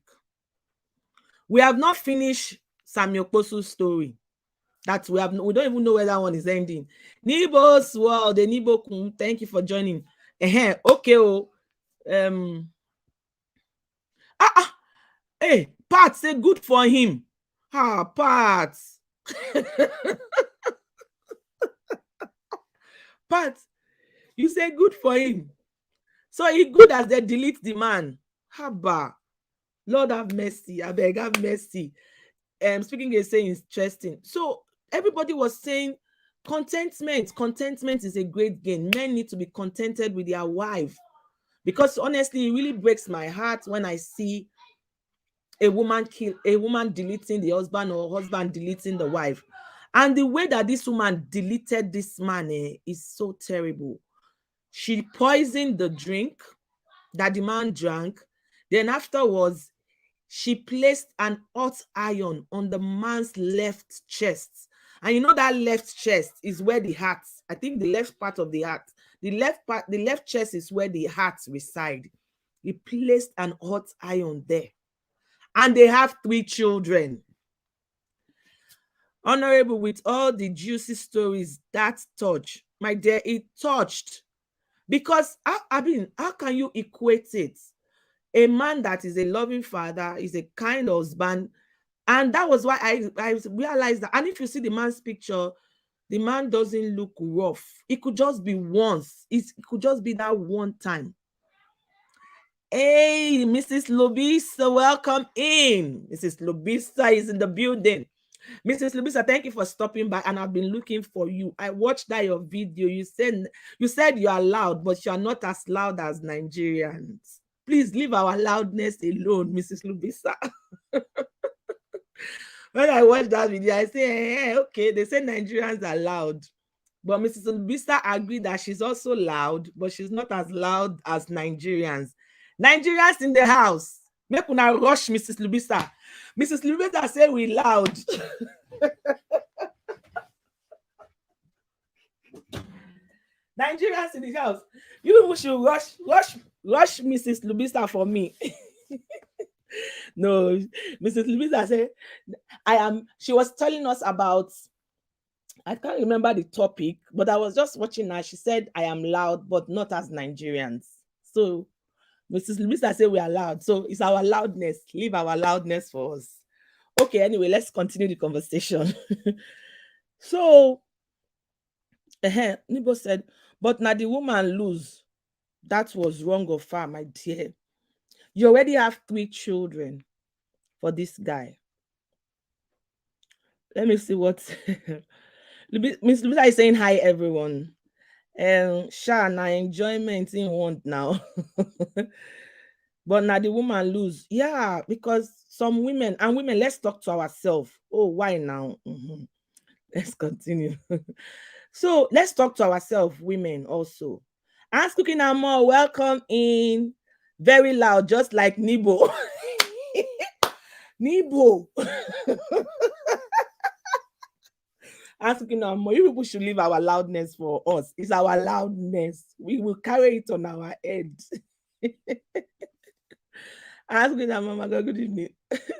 Speaker 1: We have not finished Samuel Posu's story. That we don't even know where that one is ending. Nibo's world, the Nibo Kun, thank you for joining. Okay, hey, Pat, say good for him. Pat. Pat, you say good for him. So he good as they delete the man. Haba. Lord have mercy. I beg, have mercy. Speaking is saying interesting. So everybody was saying contentment is a great gain. Men need to be contented with their wife, because honestly, it really breaks my heart when I see a woman deleting the husband, or husband deleting the wife. And the way that this woman deleted this man is so terrible. She poisoned the drink that the man drank. Then afterwards, she placed an hot iron on the man's left chest. And you know that left chest is where the heart, I think the left part of the heart, the left chest is where the heart reside. He placed an hot iron there. And they have 3 children. Honorable, with all the juicy stories that touch, my dear, it touched. Because, I mean, how can you equate it? A man that is a loving father, is a kind husband. And that was why I realized that. And if you see the man's picture, the man doesn't look rough. It could just be once. It could just be that one time. Hey, Mrs. Lobisa, welcome in. Mrs. Lobisa is in the building. Mrs. Lobisa, thank you for stopping by, and I've been looking for you. I watched that your video. You said you are loud, but you are not as loud as Nigerians. Please leave our loudness alone, Mrs. Lobisa. When I watched that video, I say, okay, they say Nigerians are loud. But Mrs. Lobisa agreed that she's also loud, but she's not as loud as Nigerians. Nigerians in the house, make una rush Mrs. Lobisa. Mrs. Lobisa say we loud. Nigerians in the house, you should rush Mrs. Lobisa for me. No, Mrs. Lobisa said, she was telling us about, I can't remember the topic, but I was just watching her. She said, I am loud, but not as Nigerians. So Mrs. Lobisa said we are loud. So it's our loudness. Leave our loudness for us. Okay, anyway, let's continue the conversation. So, Nibo said, but now the woman lose. That was wrong of her, my dear. You already have 3 children for this guy. Let me see what Miss Lubisa is saying. Hi, everyone. Sha, na enjoyment in want now. But now the woman lose. Yeah, because some women, and women, let's talk to ourselves. Oh, why now? Mhm. Let's continue. So let's talk to ourselves, women also. Ask Cooking and More, welcome in. Very loud, just like Nibo. Nibo. Ask Cooking and More. You people should leave our loudness for us. It's our loudness. We will carry it on our head. Ask Cooking and Mama, good evening.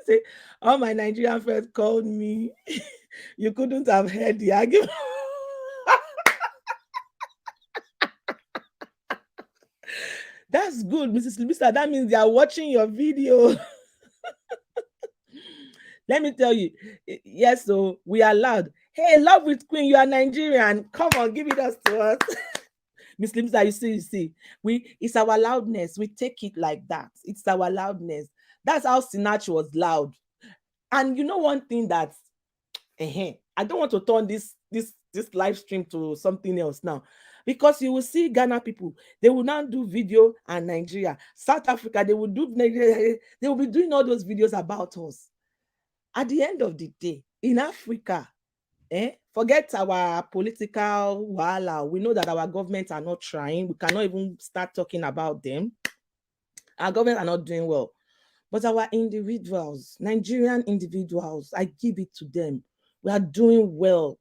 Speaker 1: Say, all my Nigerian friends called me. You couldn't have heard the argument. That's good, Mrs. Libista. That means they are watching your video. Let me tell you. Yes, so we are loud. Hey, Love with Queen, you are Nigerian. Come on, give it us to us. Miss Libista, you see. It's our loudness. We take it like that. It's our loudness. That's how Sinach was loud. And you know one thing that I don't want to turn this live stream to something else now, because you will see Ghana people, they will now do video, and Nigeria, South Africa, they will be doing all those videos about us. At the end of the day, in Africa, forget our political wahala. We know that our governments are not trying. We cannot even start talking about them. Our governments are not doing well. But our individuals, Nigerian individuals, I give it to them. We are doing well.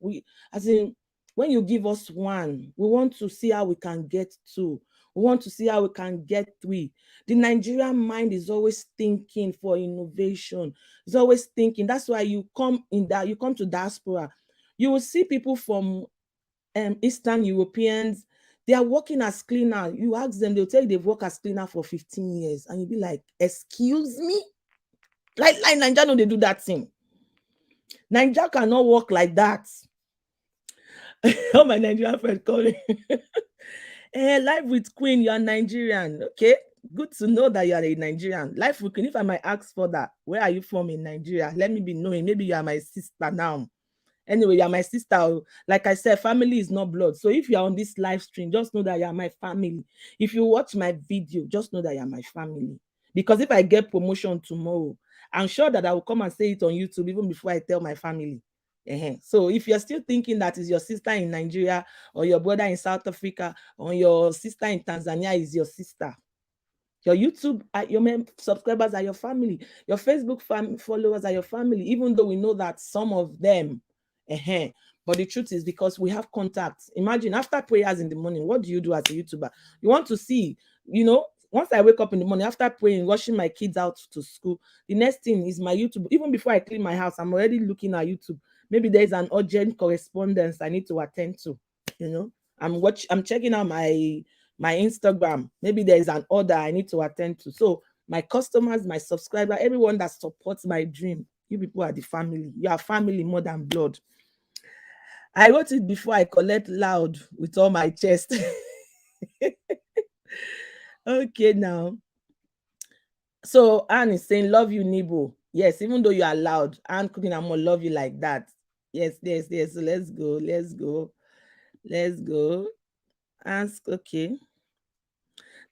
Speaker 1: As in, when you give us one, we want to see how we can get two. We want to see how we can get three. The Nigerian mind is always thinking for innovation. It's always thinking. That's why you come to diaspora. You will see people from Eastern Europeans. They are working as cleaner. You ask them, they'll tell you they've worked as cleaner for 15 years. And you'll be like, excuse me? Like Nigeria, no, they do that thing. Nigeria cannot work like that. All my Nigerian friends calling. Live with Queen, you are Nigerian. Okay. Good to know that you are a Nigerian. Life with Queen, if I might ask for that, where are you from in Nigeria? Let me be knowing. Maybe you are my sister now. Anyway, you are my sister. Like I said, family is not blood. So if you are on this live stream, just know that you are my family. If you watch my video, just know that you are my family. Because if I get promotion tomorrow, I'm sure that I will come and say it on YouTube even before I tell my family. So if you're still thinking that is your sister in Nigeria, or your brother in South Africa, or your sister in Tanzania is your sister, your YouTube, your subscribers are your family. Your Facebook followers are your family, even though we know that some of them, but the truth is, because we have contacts. Imagine after prayers in the morning, what do you do as a YouTuber? You want to see, once I wake up in the morning, after praying, rushing my kids out to school, the next thing is my YouTube. Even before I clean my house, I'm already looking at YouTube. Maybe there's an urgent correspondence I need to attend to. I'm checking out my Instagram. Maybe there is an order I need to attend to. So my customers, my subscriber, everyone that supports my dream, you people are the family. You are family more than blood. I wrote it before I collect loud with all my chest. Okay, now. So Anne is saying, love you, Nibo. Yes, even though you are loud, Anne Cooking and More love you like that. Yes. So let's go. Ask, okay.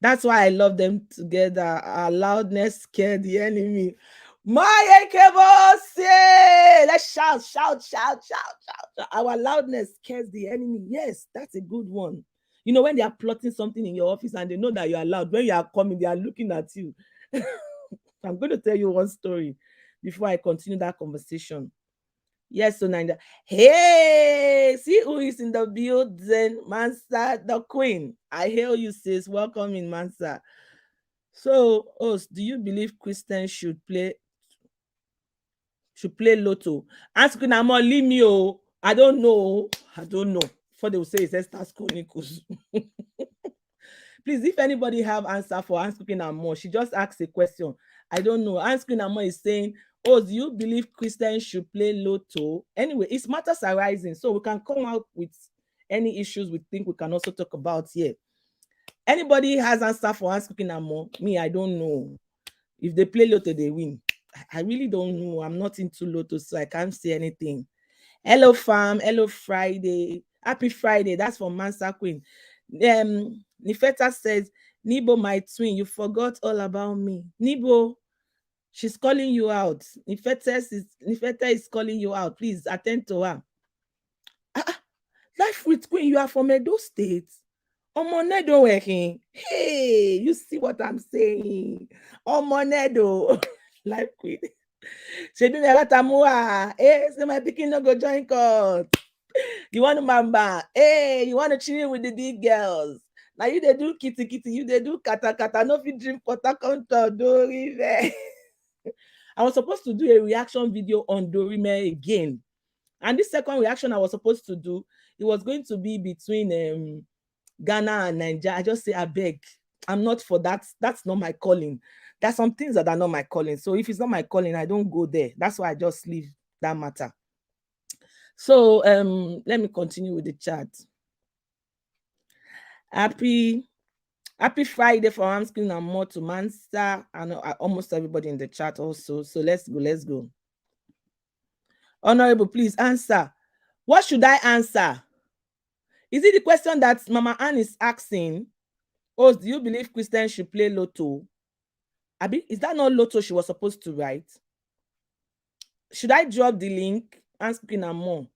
Speaker 1: That's why I love them together. Our loudness scared the enemy. Let's shout. Our loudness scares the enemy. Yes, that's a good one. When they are plotting something in your office and they know that you are loud, when you are coming, they are looking at you. I'm going to tell you one story before I continue that conversation. Yes, so Nanda. Hey, see who is in the building? Mansa, the queen. I hail you, sis. Welcome in, Mansa. So, host, do you believe Christians should play lotto? Ask Queen Amor, leave me. Oh, I don't know. Before they will say it's Esther's Chronicles. Please, if anybody have answer for Ask Queen Amor, she just asked a question. I don't know. Ask Queen Amor is saying, oh, do you believe Christians should play lotto? Anyway, it's matters arising, so we can come out with any issues we think we can also talk about here. Anybody has answer for Ask Queen Amor? Me, I don't know. If they play lotto, they win. I really don't know. I'm not into lotto, so I can't say anything. Hello, fam. Hello, Friday. Happy Friday. That's for Mansa Queen. Nifeta says, Nibo, my twin, you forgot all about me. Nibo, she's calling you out. Nifeta is calling you out. Please attend to her. Life with Queen, you are from Edo State. Omonedo working. Hey, you see what I'm saying? Omonedo. Life Queen. Say my pikin no go join court. You want to mamba? Hey, you want to chill with the big girls? Now you they do kitty kitty, you they do kata kata. No fit drink water counter Dorime. I was supposed to do a reaction video on Dorime again, and this second reaction I was supposed to do, it was going to be between Ghana and Nigeria. I just say, I beg, I'm not for that. That's not my calling. There's some things that are not my calling. So if it's not my calling, I don't go there. That's why I just leave that matter. So let me continue with the chat. Happy Friday for Amskin and more to Mansa and almost everybody in the chat also. So let's go. Honorable, please answer. What should I answer? Is it the question that Mama Ann is asking? Oh, do you believe Christians should play Lotto? Abi, is that not Lotto she was supposed to write? Should I drop the link? Asking and more.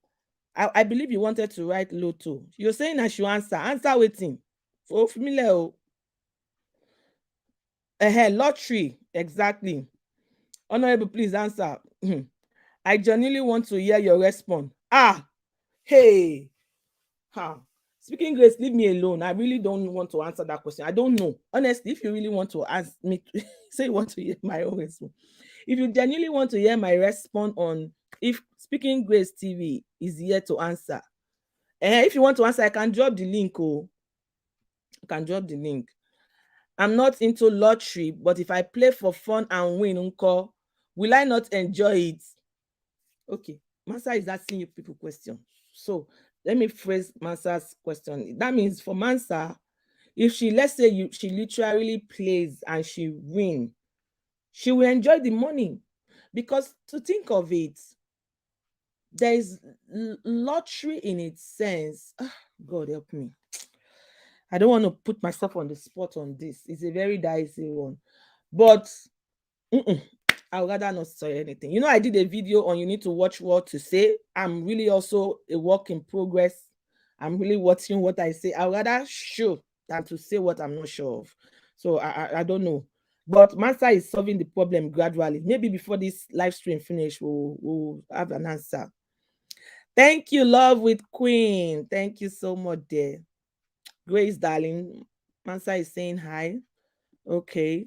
Speaker 1: I believe you wanted to write Lotto. You're saying I should answer. Answer waiting. For familiar. Lottery. Exactly. Honorable, please answer. I genuinely want to hear your response. Hey. Speaking Grace, leave me alone. I really don't want to answer that question. I don't know. Honestly, if you really want to ask me, say you want to hear my own response. If you genuinely want to hear my response on if Speaking Grace TV is here to answer, if you want to answer, I can drop the link. I can drop the link. I'm not into lottery, but if I play for fun and win, will I not enjoy it? Okay, Mansa is asking you people questions. So let me phrase Mansa's question. That means for Mansa, if she, let's say she literally plays and she wins, she will enjoy the money. Because to think of it, there is lottery in its sense. God help me. I don't want to put myself on the spot on this. It's a very dicey one. But I would rather not say anything. You know, I did a video on you need to watch what to say. I'm really also a work in progress. I'm really watching what I say. I would rather show than to say what I'm not sure of. So I don't know. But Mansa is solving the problem gradually. Maybe before this live stream finish, we'll have an answer. Thank you, Love with Queen. Thank you so much, dear. Grace, darling. Mansa is saying hi. Okay.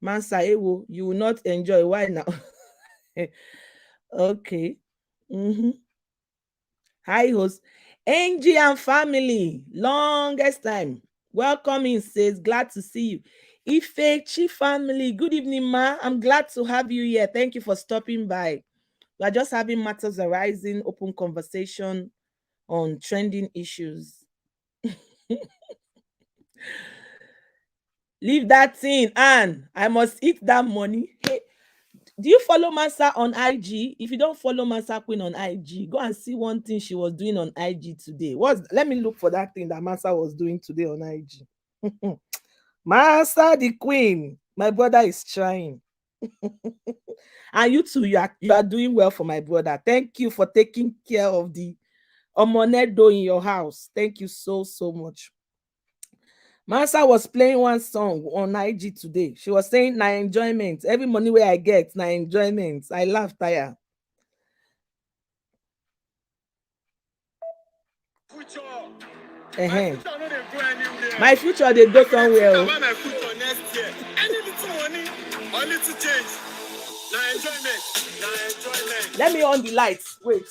Speaker 1: Mansa, Ewo, you will not enjoy. Why now? Okay. Hi, host. Angie and family. Longest time. Welcome in, says. Glad to see you. Ifechi family. Good evening, ma. I'm glad to have you here. Thank you for stopping by. We are just having matters arising, open conversation on trending issues. Leave that thing, Anne. I must eat that money. Hey, do you follow Mansa on IG? If you don't follow Mansa Queen on IG, go and see one thing she was doing on IG today. Let me look for that thing that Mansa was doing today on IG. Mansa the Queen. My brother is trying. And you too, you are doing well for my brother. Thank you for taking care of the Omonedo in your house. Thank you so much. Mansa was playing one song on IG today. She was saying, "Na enjoyment. Every money where I get, na enjoyment." I laughed, tire. My future, they go somewhere. My future next year. Any little money, or little change. Na enjoyment. Na enjoyment. Let me on the lights. Wait.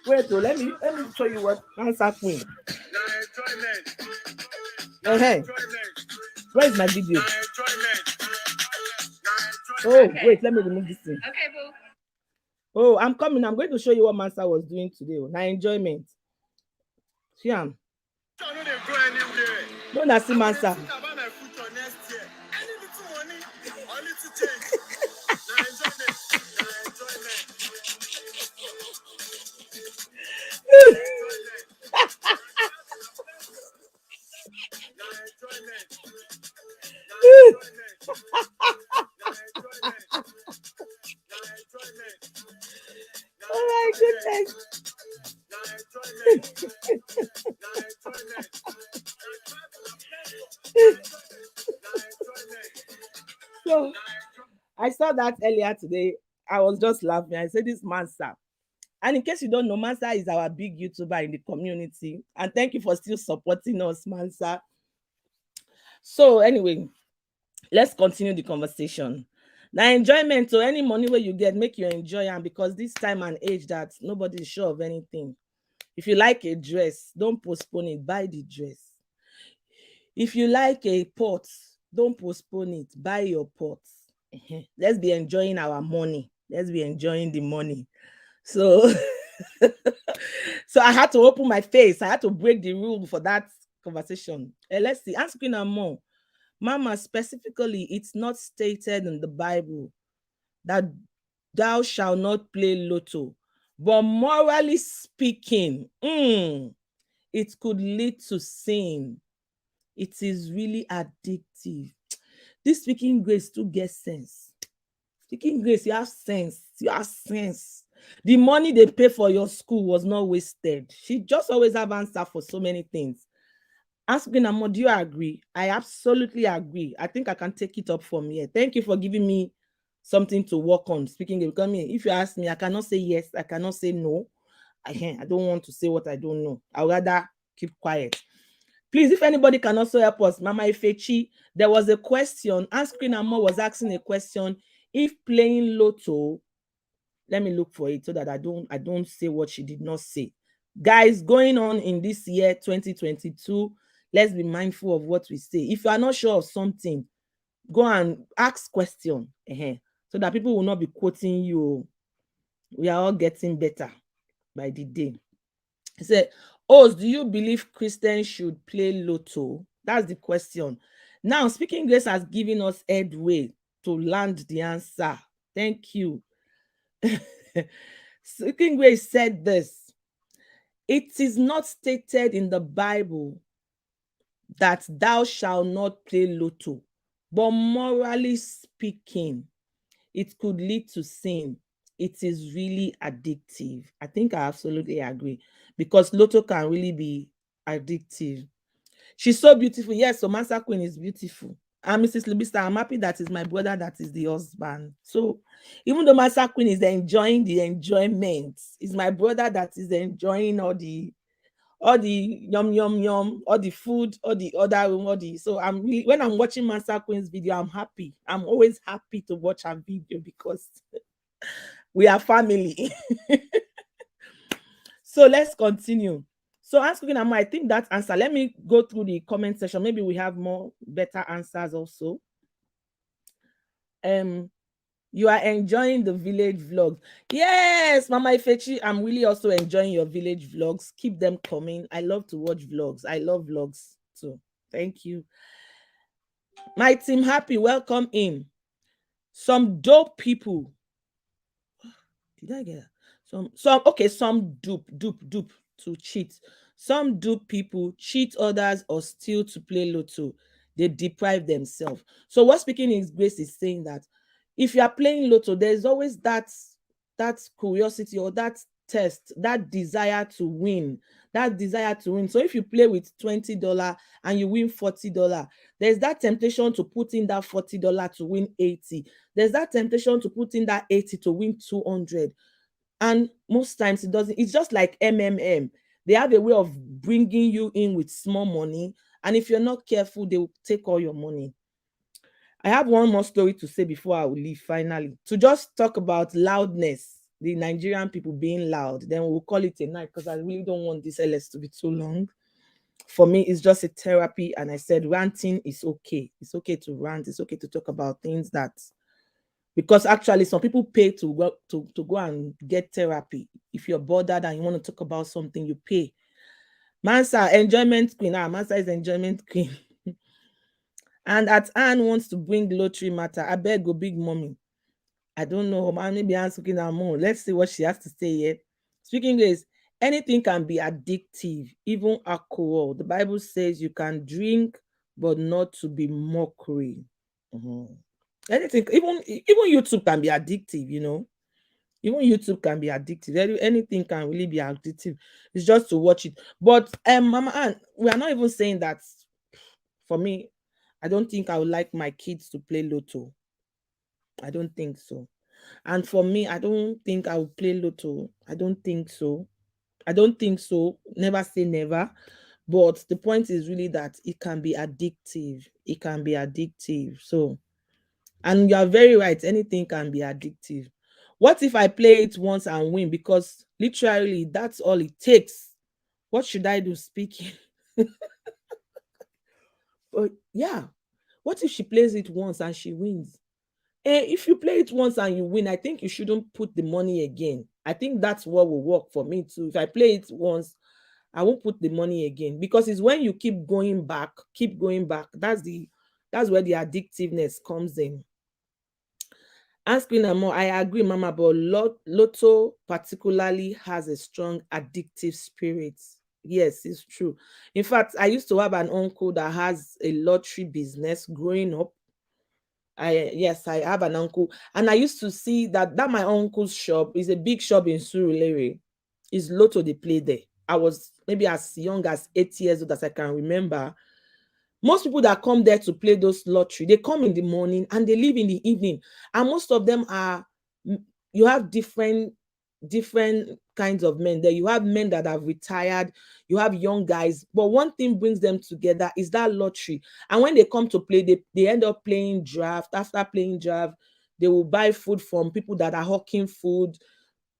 Speaker 1: Wait, let me show you what Mansa Queen. Where is my video? Oh, wait, let me remove this thing. Okay, boo. Oh, I'm coming. I'm going to show you what Mansa was doing today. Na enjoyment. See am. No, na see Mansa. Yes. So I saw that earlier today. I was just laughing. I said, "This Mansa." And in case you don't know, Mansa is our big YouTuber in the community. And thank you for still supporting us, Mansa. So anyway, let's continue the conversation. Now, enjoyment, so any money where you get, make you enjoy them, because this time and age that nobody is sure of anything. If you like a dress, don't postpone it, buy the dress. If you like a pot, don't postpone it, buy your pot. Let's be enjoying our money. Let's be enjoying the money. So so I had to open my face. I had to break the rule for that conversation. Let's see. Ask Queen Amon. Mama, specifically, it's not stated in the Bible that thou shalt not play lotto. But morally speaking, it could lead to sin. It is really addictive. This speaking grace to get sense. Speaking grace, you have sense. You have sense. The money they pay for your school was not wasted. She just always have answer for so many things. Ask Ginamo, do you agree? I absolutely agree. I think I can take it up from here. Thank you for giving me something to work on. Speaking, because if you ask me, I cannot say yes, I cannot say no. I don't want to say what I don't know. I would rather keep quiet. Please, if anybody can also help us, Mama Ifechi, there was a question. Ask Ginamo was asking a question. If playing lotto, let me look for it so that I don't say what she did not say. Guys, going on in this year 2022, let's be mindful of what we say. If you are not sure of something, go and ask question, so that people will not be quoting you. We are all getting better by the day. He said, "Oh, do you believe Christians should play lotto?" That's the question. Now, Speaking Grace has given us headway to land the answer. Thank you. Speaking Grace said this: "It is not stated in the Bible that thou shalt not play lotto, but morally speaking, it could lead to sin. It is really addictive." I think I absolutely agree, because lotto can really be addictive. She's so beautiful. Yes, so Mansa Queen is beautiful. And Mrs. Libista, I'm happy that is my brother that is the husband. So even though Mansa Queen is enjoying the enjoyment, it's my brother that is enjoying all the yum yum yum, all the food, all the other room, so I'm really, when I'm watching Mansa Queen's video, I'm happy. I'm always happy to watch her video because we are family. So let's continue. So Ask Cooking Amma, I think that answer. Let me go through the comment section. Maybe we have more better answers also. You are enjoying the village vlogs. Yes, Mama Ifechi, I'm really also enjoying your village vlogs. Keep them coming. I love to watch vlogs. I love vlogs too. Thank you. My team happy, welcome in. Some dope people. Did I get that? Some dupe to cheat. Some dupe people cheat others or steal to play lotto. They deprive themselves. So what Speaking in Grace is saying that if you are playing lotto, there's always that curiosity or that test, that desire to win. So if you play with $20 and you win $40, there's that temptation to put in that $40 to win 80. There's that temptation to put in that 80 to win 200. And most times it doesn't. It's just like MMM. They have a way of bringing you in with small money, and if you're not careful, they will take all your money. I have one more story to say before I will leave, finally, to just talk about loudness, the Nigerian people being loud. Then we'll call it a night, because I really don't want this LS to be too long. For me, it's just a therapy, and I said ranting is okay. It's okay to rant. It's okay to talk about things that, because actually some people pay to go and get therapy. If you're bothered and you want to talk about something, you pay. Mansa, enjoyment queen. Mansa is enjoyment queen. And at Anne wants to bring lottery matter. I beg go big mommy. I don't know, man. Maybe I'm speaking her more. Let's see what she has to say here. Speaking is, anything can be addictive, even alcohol. The Bible says you can drink, but not to be mockery. Anything, even YouTube can be addictive, Even YouTube can be addictive. Anything can really be addictive. It's just to watch it. But Mama Ann, we are not even saying that. For me, I don't think I would like my kids to play Lotto. I don't think so. And for me, I don't think I would play Lotto. I don't think so. I don't think so. Never say never. But the point is really that it can be addictive. It can be addictive. So, and you are very right. Anything can be addictive. What if I play it once and win? Because literally, that's all it takes. What should I do speaking? But yeah, what if she plays it once and she wins? If you play it once and you win, I think you shouldn't put the money again. I think that's what will work for me too. If I play it once, I won't put the money again, because it's when you keep going back, that's where the addictiveness comes in. Asking more, I agree, Mama, but Lotto particularly has a strong addictive spirit. Yes, it's true. In fact, I used to have an uncle that has a lottery business growing up. I have an uncle, and I used to see that my uncle's shop is a big shop in Surulere. Is Lotto they play there. I was maybe as young as 8 years old as I can remember. Most people that come there to play those lottery, they come in the morning and they leave in the evening. And most of them are, you have different kinds of men there. You have men that have retired, you have young guys, but one thing brings them together is that lottery. And when they come to play, they end up playing draft. After playing draft, they will buy food from people that are hawking food.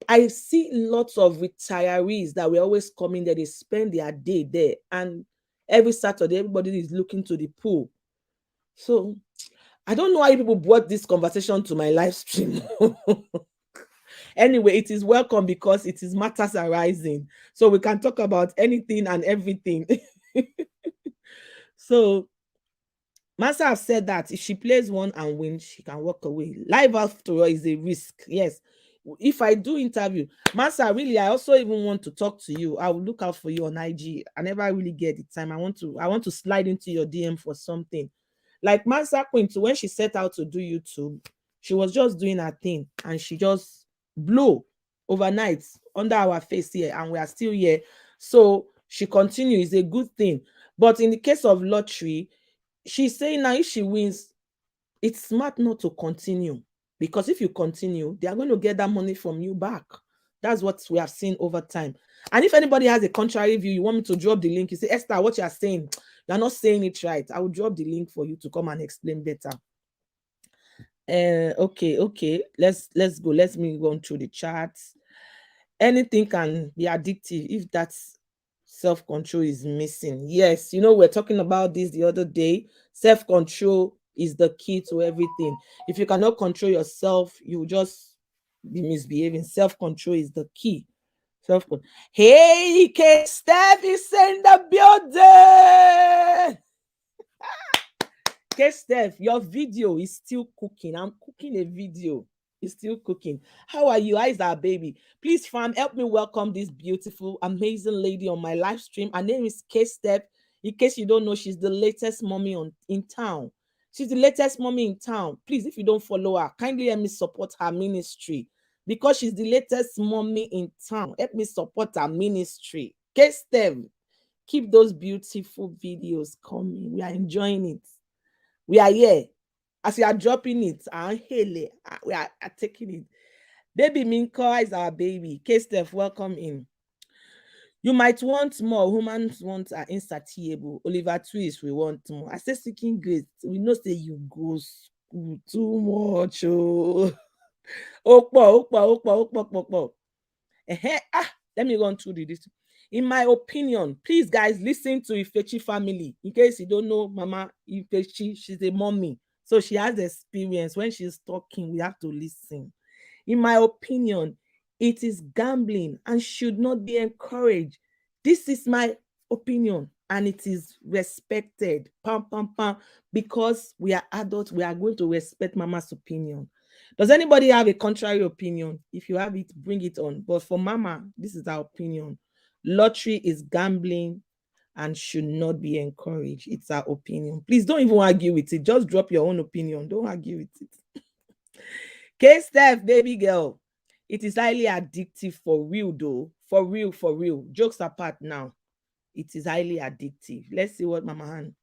Speaker 1: I see lots of retirees that were always coming there. They spend their day there, and every Saturday, everybody is looking to the pool. So I don't know why people brought this conversation to my live stream. Anyway, it is welcome because it is matters arising. So we can talk about anything and everything. So Master have said that if she plays one and wins, she can walk away. Live after all is a risk. Yes. If I do interview, Master, really, I also even want to talk to you. I will look out for you on IG. I never really get the time. I want to slide into your DM for something. Like Master Queen, when she set out to do YouTube, she was just doing her thing and she just blew overnight under our face here, and we are still here. So she continues, a good thing. But in the case of lottery, she's saying now if she wins, it's smart not to continue, because if you continue, they are going to get that money from you back. That's what we have seen over time. And if anybody has a contrary view, you want me to drop the link, you say, Esther, what you are saying, you're not saying it right. I will drop the link for you to come and explain better. Okay. Let's go. Let me go through the charts. Anything can be addictive if that's self-control is missing. Yes, we're talking about this the other day. Self-control is the key to everything. If you cannot control yourself, you just be misbehaving. Self-control is the key. Self-control. Hey, K-Steph is in the building. K-Steph, your video is still cooking. I'm cooking a video. It's still cooking. How are you? How is our baby? Please, fam, help me welcome this beautiful, amazing lady on my live stream. Her name is K-Steph. In case you don't know, she's the latest mommy in town. She's the latest mommy in town. Please, if you don't follow her, kindly help me support her ministry, because she's the latest mommy in town. Help me support her ministry. K-Steph, keep those beautiful videos coming. We are enjoying it. We are here. As you are dropping it, we are taking it. Baby Minko is our baby. K-Steph, welcome in. You might want more. Humans want are insatiable. Oliver Twist, we want more. I say seeking grace. We know say you go school too much. Oh, Okpa. Let me run through this. In my opinion, please, guys, listen to Ifechi family. In case you don't know, Mama Ifechi, she's a mommy. So she has experience. When she's talking, we have to listen. In my opinion, it is gambling and should not be encouraged. This is my opinion, and it is respected. Because we are adults, we are going to respect Mama's opinion. Does anybody have a contrary opinion? If you have it, bring it on. But for Mama, this is our opinion. Lottery is gambling and should not be encouraged. It's our opinion. Please don't even argue with it. Just drop your own opinion. Don't argue with it. K-Steph, baby girl. It is highly addictive for real, though. For real, for real. Jokes apart now. It is highly addictive. Let's see what Mama Han.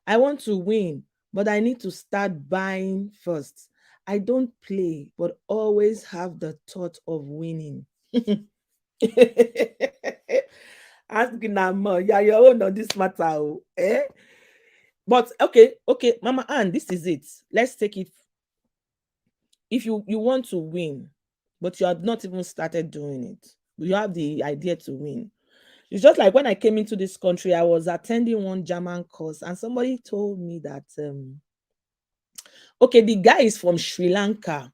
Speaker 1: I want to win, but I need to start buying first. I don't play, but always have the thought of winning. Asking Nama, yeah, your own on this matter. Oh, eh? But okay, Mama Ann, this is it. Let's take it. If you want to win, but you have not even started doing it, you have the idea to win. It's just like when I came into this country, I was attending one German course, and somebody told me that okay, the guy is from Sri Lanka,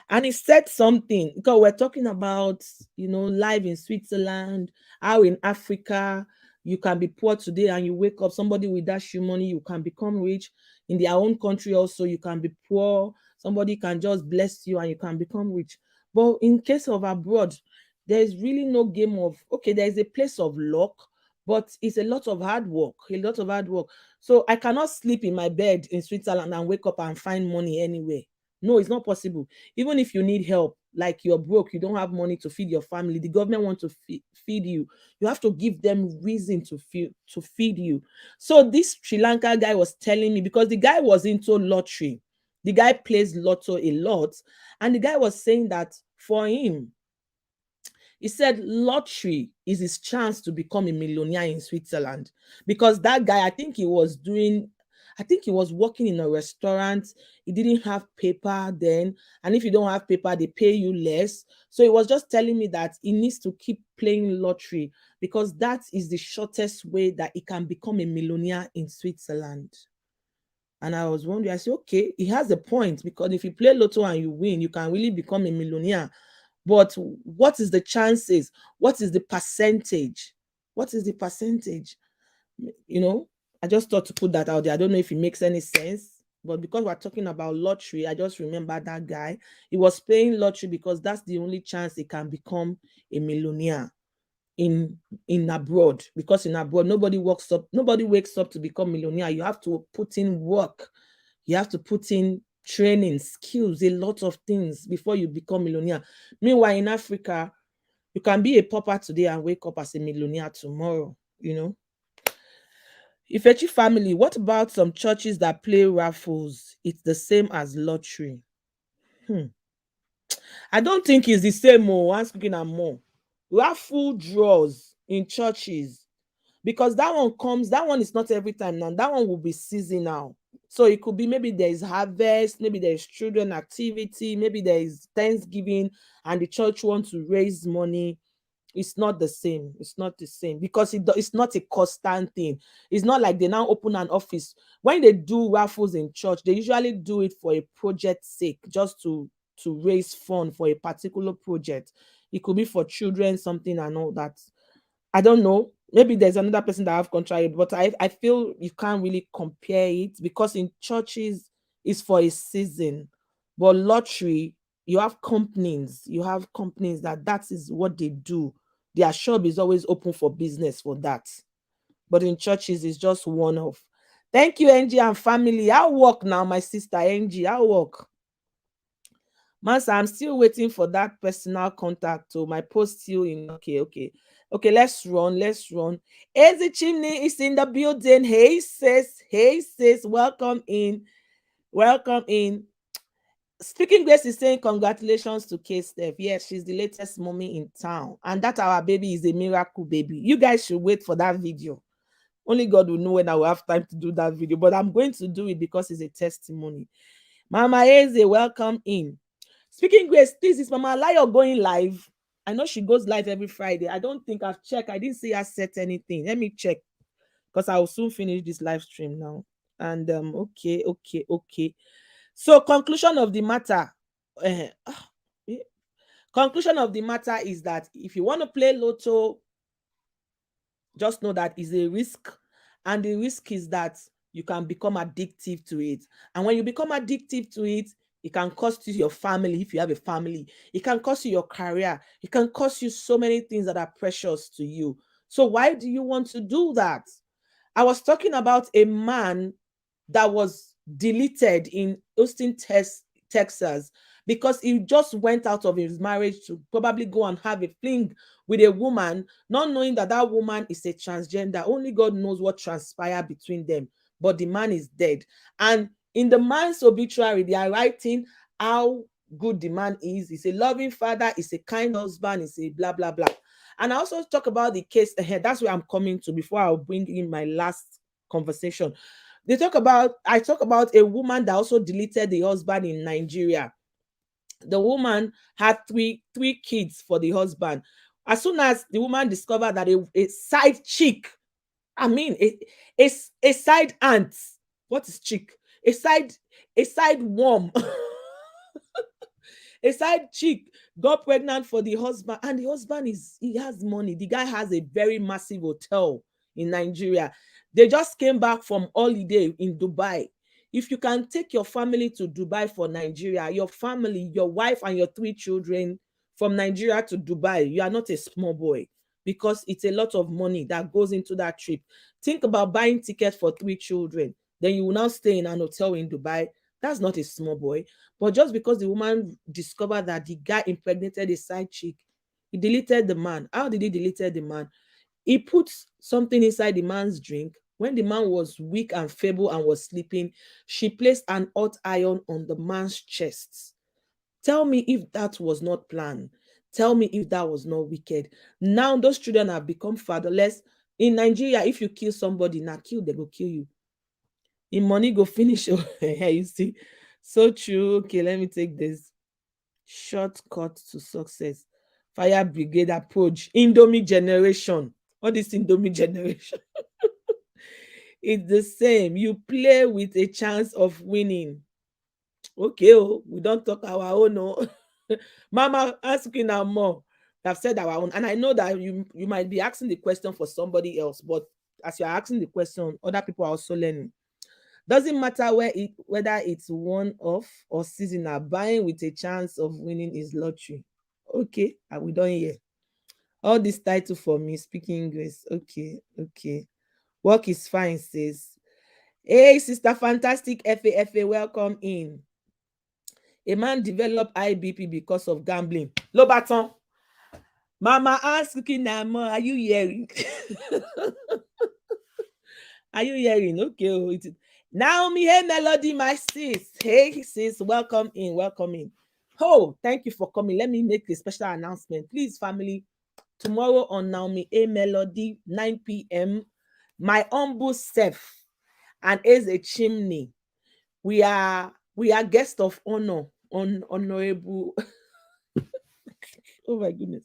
Speaker 1: and he said something because we're talking about life in Switzerland, how in Africa you can be poor today and you wake up, somebody with dash you money, you can become rich. In their own country also, you can be poor, somebody can just bless you and you can become rich. But in case of abroad, there's really no game of, okay, there's a place of luck, but it's a lot of hard work, a lot of hard work. So I cannot sleep in my bed in Switzerland and wake up and find money anywhere. No, it's not possible. Even if you need help, like you're broke, you don't have money to feed your family, the government wants to feed you, you have to give them reason to feed you. So this Sri Lanka guy was telling me, because the guy was into lottery, the guy plays lotto a lot, and the guy was saying that for him, he said lottery is his chance to become a millionaire in Switzerland. Because that guy, I think he was working in a restaurant. He didn't have paper then. And if you don't have paper, they pay you less. So he was just telling me that he needs to keep playing lottery because that is the shortest way that he can become a millionaire in Switzerland. And I was wondering, I said, okay, he has a point, because if you play lotto and you win, you can really become a millionaire. But what is the chances? What is the percentage? What is the percentage? You know, I just thought to put that out there. I don't know if it makes any sense, but because we're talking about lottery, I just remember that guy. He was playing lottery because that's the only chance he can become a millionaire in abroad. Because in abroad, nobody wakes up to become millionaire. You have to put in work. You have to put in training, skills, a lot of things before you become millionaire. Meanwhile, in Africa, you can be a pauper today and wake up as a millionaire tomorrow, you know. Ifechi family, what about some churches that play raffles? It's the same as lottery. I don't think it's the same. I'm speaking and more. Raffle draws in churches, because that one is not every time now. That one will be seasonal. So it could be maybe there is harvest, maybe there is children activity, maybe there is Thanksgiving, and the church wants to raise money. It's not the same. It's not the same because it's not a constant thing. It's not like they now open an office. When they do raffles in church, they usually do it for a project sake, just to raise fund for a particular project. It could be for children, something and all that. I don't know. Maybe there's another person that have contrary, but I feel you can't really compare it, because in churches it's for a season, but lottery, you have companies that is what they do. Their shop is always open for business for that. But in churches, it's just one off. Thank you, Angie and family. I'll work now, my sister Angie. I'll work. Master, I'm still waiting for that personal contact. So my post still in. Okay. Let's run. Easy Chimney is in the building. Hey sis, welcome in. Speaking Grace is saying congratulations to K Steph. Yes, she's the latest mommy in town, and that our baby is a miracle baby. You guys should wait for that video. Only God will know when I will have time to do that video, but I'm going to do it because it's a testimony. Mama Eze, welcome in. Speaking Grace, this is Mama Layo going live. I know she goes live every Friday. I don't think I've checked. I didn't see her set anything. Let me check, because I will soon finish this live stream now. And okay. So conclusion of the matter. eh, Conclusion of the matter is that if you want to play lotto, just know that is a risk, and the risk is that you can become addictive to it. And when you become addictive to it, it can cost you your family. If you have a family, it can cost you your career, it can cost you so many things that are precious to you. So why do you want to do that? I was talking about a man that was deleted in Austin, Texas, because he just went out of his marriage to probably go and have a fling with a woman, not knowing that that woman is a transgender. Only God knows what transpired between them, but the man is dead. And in the man's obituary, they are writing how good the man is. He's a loving father, he's a kind husband, he's a blah blah blah. And I also talk about the case ahead. That's where I'm coming to before I'll bring in my last conversation. I talk about a woman that also deleted the husband in Nigeria. The woman had three kids for the husband. As soon as the woman discovered that a side chick, I mean a side aunt, what is chick? A side worm, a side chick got pregnant for the husband, and the husband he has money. The guy has a very massive hotel in Nigeria. They just came back from holiday in Dubai. If you can take your family to Dubai for Nigeria, your family, your wife and your three children from Nigeria to Dubai, you are not a small boy, because it's a lot of money that goes into that trip. Think about buying tickets for three children, then you will now stay in an hotel in Dubai. That's not a small boy. But just because the woman discovered that the guy impregnated a side chick, he deleted the man. How did he delete the man? He put something inside the man's drink. When the man was weak and feeble and was sleeping, she placed an hot iron on the man's chest. Tell me if that was not planned. Tell me if that was not wicked. Now those children have become fatherless. In Nigeria, if you kill somebody, now kill, they go kill you. In money go finish. You see. So true. Okay, let me take this. Shortcut to success. Fire brigade approach. Indomie generation. What is Indomie generation? It's the same. You play with a chance of winning. Okay, oh, we don't talk our own. Oh. Mama asking now more. I've said our own. And I know that you might be asking the question for somebody else, but as you're asking the question, other people are also learning. Doesn't matter whether it's one-off or seasonal, buying with a chance of winning is lottery. Okay, are we done here? All this title for me, speaking English. Okay, okay. Work is fine, sis. Hey, Sister Fantastic FA, welcome in. A man developed IBP because of gambling. Lobaton. Mama asking Namo, are you hearing? Are you hearing? Okay. Oh, Naomi, hey Melody, my sis. Hey sis, welcome in, welcome in. Oh, thank you for coming. Let me make a special announcement. Please, family, tomorrow on Naomi A Melody, 9 p.m., my humble self and as a chimney, we are guest of honor on honorable. Oh my goodness.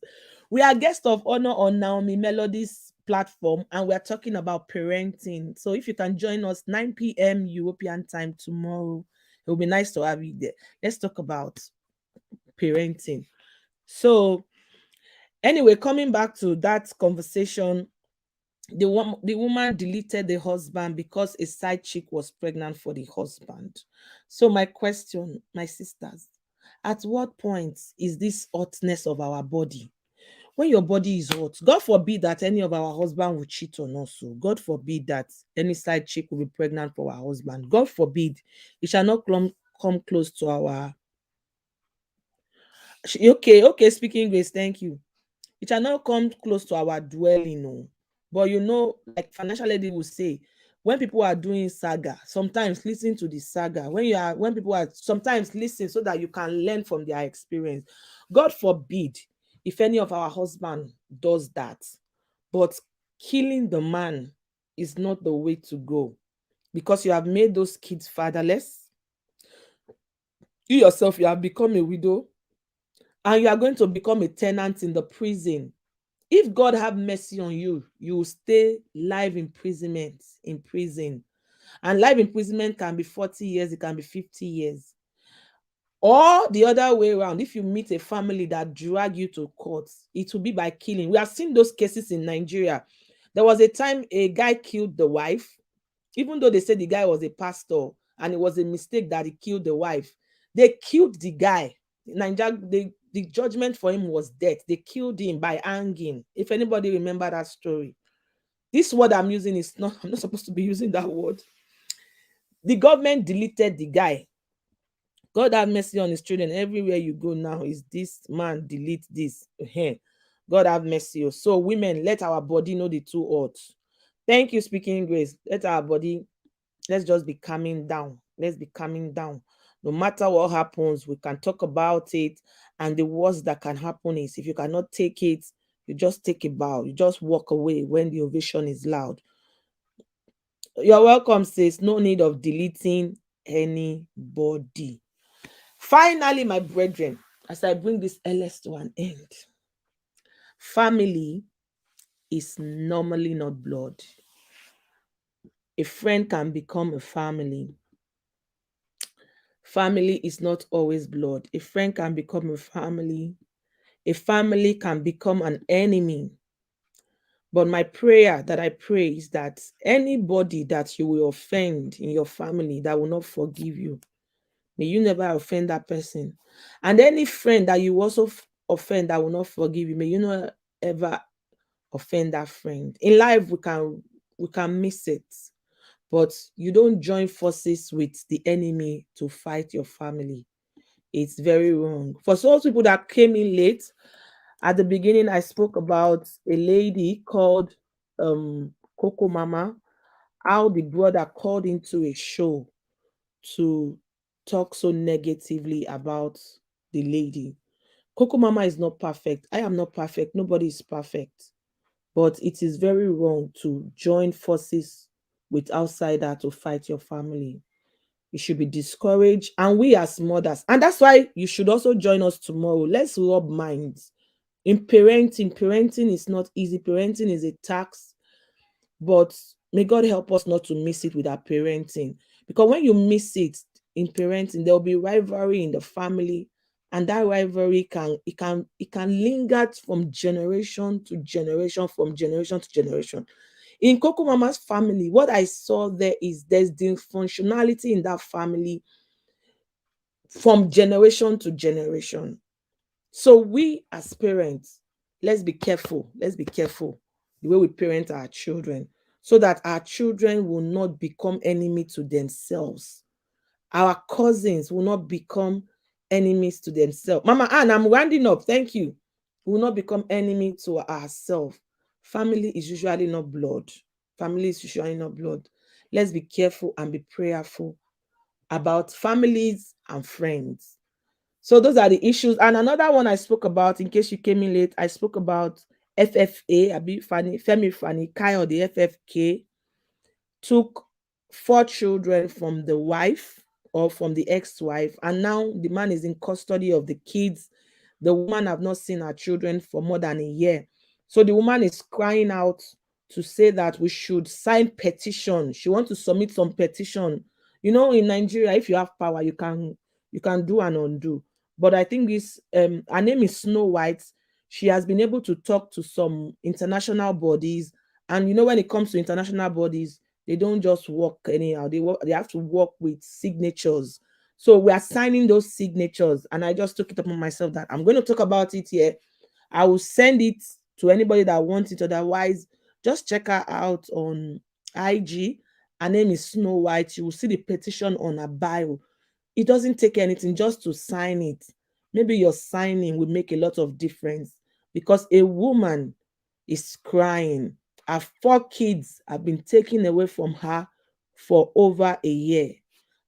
Speaker 1: We are guest of honor on Naomi Melody's platform, and we're talking about parenting. So if you can join us 9 p.m. European time tomorrow, it will be nice to have you there. Let's talk about parenting. So anyway, coming back to that conversation, the woman deleted the husband because a side chick was pregnant for the husband. So my question, my sisters, at what point is this hotness of our body? When your body is hot, God forbid that any of our husband will cheat on us. So God forbid that any side chick will be pregnant for our husband. God forbid it shall not come close to our. Okay, speaking grace, thank you. It shall not come close to our dwelling. No. But like financial lady will say, when people are doing saga, sometimes listen to the saga. When people are sometimes listen so that you can learn from their experience. God forbid if any of our husband does that. But killing the man is not the way to go, because you have made those kids fatherless. You yourself, you have become a widow, and you are going to become a tenant in the prison. If God have mercy on you, you will stay life imprisonment in prison. And life imprisonment can be 40 years, it can be 50 years. Or the other way around, if you meet a family that drag you to court, it will be by killing. We have seen those cases in Nigeria. There was a time a guy killed the wife, even though they said the guy was a pastor and it was a mistake that he killed the wife. They killed the guy. Nigeria, the judgment for him was death. They killed him by hanging. If anybody remember that story. This word I'm using is not, I'm not supposed to be using that word. The government deleted the guy. God have mercy on his children. Everywhere you go now is this man, delete this. God have mercy. So women, let our body know the two odds. Thank you, speaking grace. Let our body, let's just be calming down. Let's be calming down. No matter what happens, we can talk about it. And the worst that can happen is if you cannot take it, you just take a bow. You just walk away when the ovation is loud. You're welcome, says no need of deleting anybody. Finally, my brethren, as I bring this LS to an end, family is normally not blood. A friend can become a family. Family is not always blood. A friend can become a family. A family can become an enemy. But my prayer that I pray is that anybody that you will offend in your family that will not forgive you, may you never offend that person. And any friend that you also offend that will not forgive you, may you not ever offend that friend. In life, we can miss it, but you don't join forces with the enemy to fight your family. It's very wrong. For those people that came in late, at the beginning, I spoke about a lady called Coco Mama, how the brother called into a show to talk so negatively about the lady. Coco Mama is not perfect. I am not perfect. Nobody is perfect. But it is very wrong to join forces with outsider to fight your family. You should be discouraged. And we as mothers, and that's why you should also join us tomorrow. Let's rub minds. In parenting is not easy. Parenting is a tax, but may God help us not to miss it with our parenting. Because when you miss it in parenting, there will be rivalry in the family, and that rivalry can linger from generation to generation, from generation to generation. In Coco Mama's family, what I saw there is there's dysfunctionality in that family from generation to generation. So we as parents, let's be careful. Let's be careful the way we parent our children so that our children will not become enemy to themselves. Our cousins will not become enemies to themselves. Mama Ann, I'm rounding up. Thank you. Will not become enemy to ourselves. Family is usually not blood. Family is usually not blood. Let's be careful and be prayerful about families and friends. So those are the issues. And another one I spoke about, in case you came in late, I spoke about FFA, Femi Fani Kayo, the FFK, took 4 children from the wife or from the ex-wife, and now the man is in custody of the kids. The woman have not seen her children for more than a year. So the woman is crying out to say that we should sign petition. She wants to submit some petition. You know, in Nigeria, if you have power, you can do and undo. But I think this her name is Snow White. She has been able to talk to some international bodies, and you know, when it comes to international bodies, they don't just work anyhow. They have to work with signatures. So we are signing those signatures, and I just took it upon myself that I'm going to talk about it here. I will send it to anybody that wants it. Otherwise, just check her out on IG. Her name is Snow White. You will see the petition on her bio. It doesn't take anything just to sign it. Maybe your signing will make a lot of difference because a woman is crying. Her 4 kids have been taken away from her for over a year.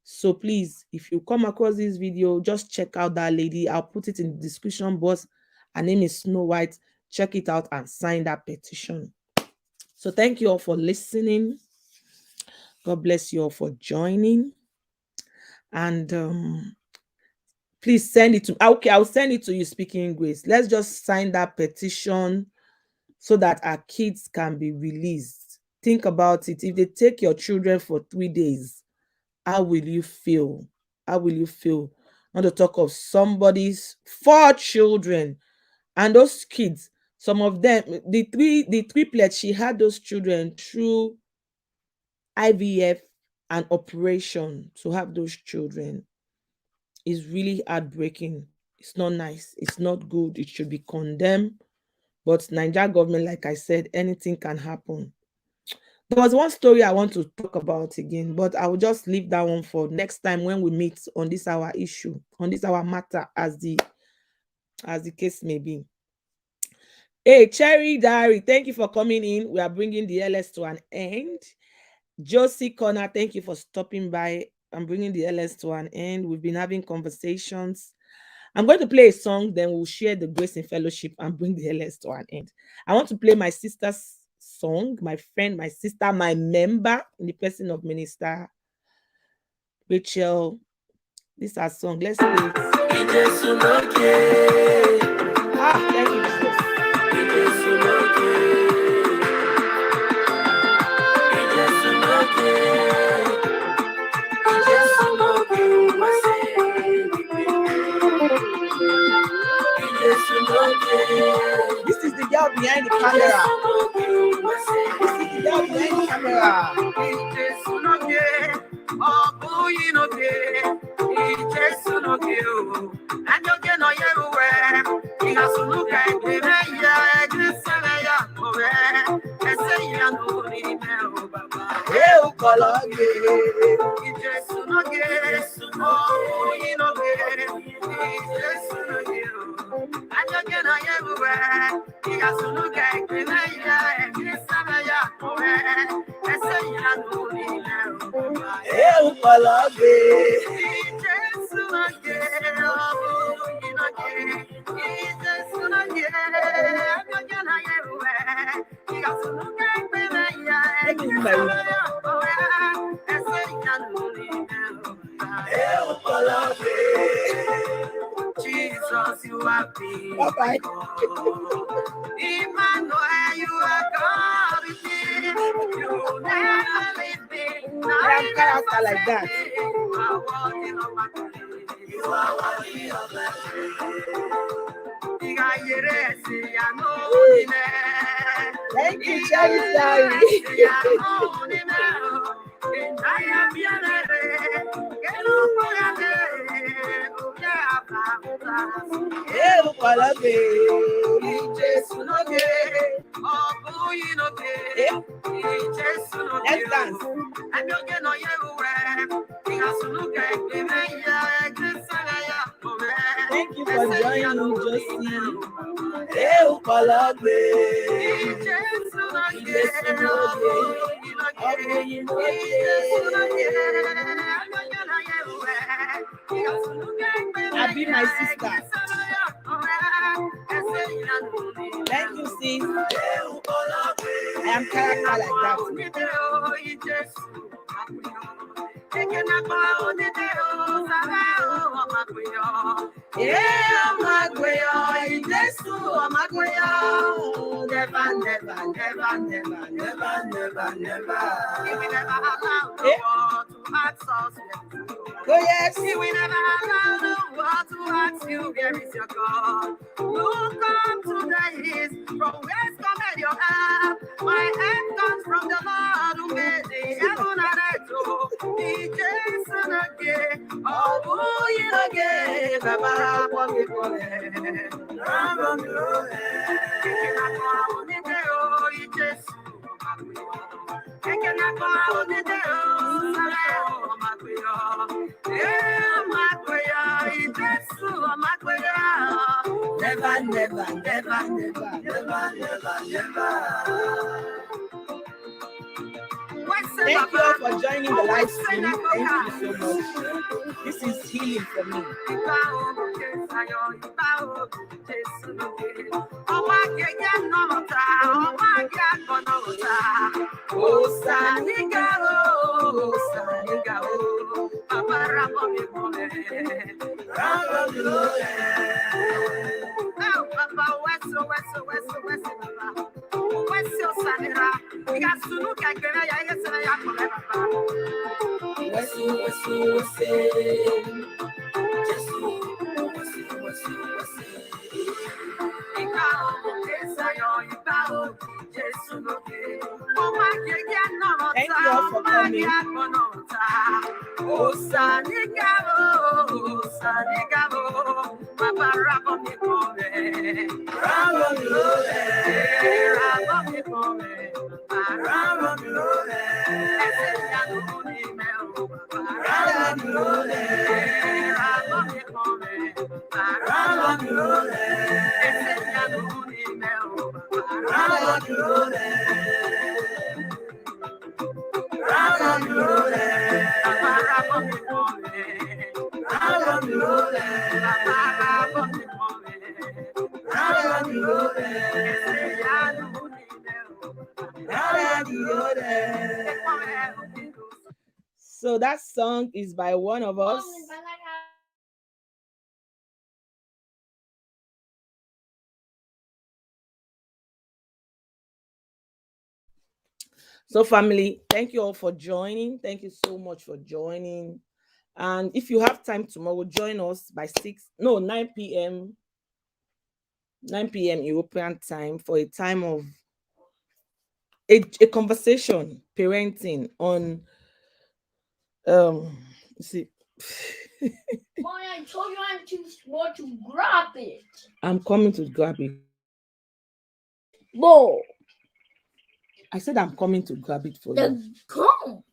Speaker 1: So please, if you come across this video, just check out that lady. I'll put it in the description box. Her name is Snow White. Check it out and sign that petition. So thank you all for listening. God bless you all for joining. And please send it to okay, I'll send it to you, speaking grace. Let's just sign that petition so that our kids can be released. Think about it. If they take your children for 3 days, how will you feel? How will you feel? Not to talk of somebody's 4 children, and those kids, some of them, the triplets, she had those children through IVF and operation. To have those children is really heartbreaking. It's not nice. It's not good. It should be condemned. But Nigeria government, like I said, anything can happen. There was one story I want to talk about again, but I will just leave that one for next time when we meet on this our issue, on this our matter, as the case may be. Hey, Cherry Diary, thank you for coming in. We are bringing the LS to an end. Josie Connor, thank you for stopping by. I'm bringing the LS to an end. We've been having conversations. I'm going to play a song, then we'll share the grace in fellowship and bring the LS to an end. I want to play my sister's song, my friend, my sister, my member in the person of Minister Rachel. This is our song. Let's play it. Thank you, Jesus. This is the girl behind the camera. This is the girl behind the camera. Jesus, you are big. Bye-bye. Emmanuel, you are God with me. You never leave me. I'm character like that. You are worthy of my praise. You are worthy of my praise. Thank you, Cherry Diary. Let's dance. Thank you for joining, Josie. I'll be my sister. Thank you, sis. I am character like that. Oh yes, we never allow the world to ask you where is your God. Look up to the east, from whence cometh your help. My help comes from the Lord who made the heaven and earth. Jason again, oh you again, Baba Thank you all for joining the live stream. Thank you so much. This is healing for me. Thank you all for coming. So that song is by one of us. So family, thank you all for joining. Thank you so much for joining. And if you have time tomorrow, join us by 9 p.m. 9 p.m. European time for a time of a conversation, parenting on see.
Speaker 2: Boy, I told you I'm too small to grab it.
Speaker 1: I'm coming to grab it.
Speaker 2: Whoa.
Speaker 1: I said I'm coming to grab it for
Speaker 2: you. Come.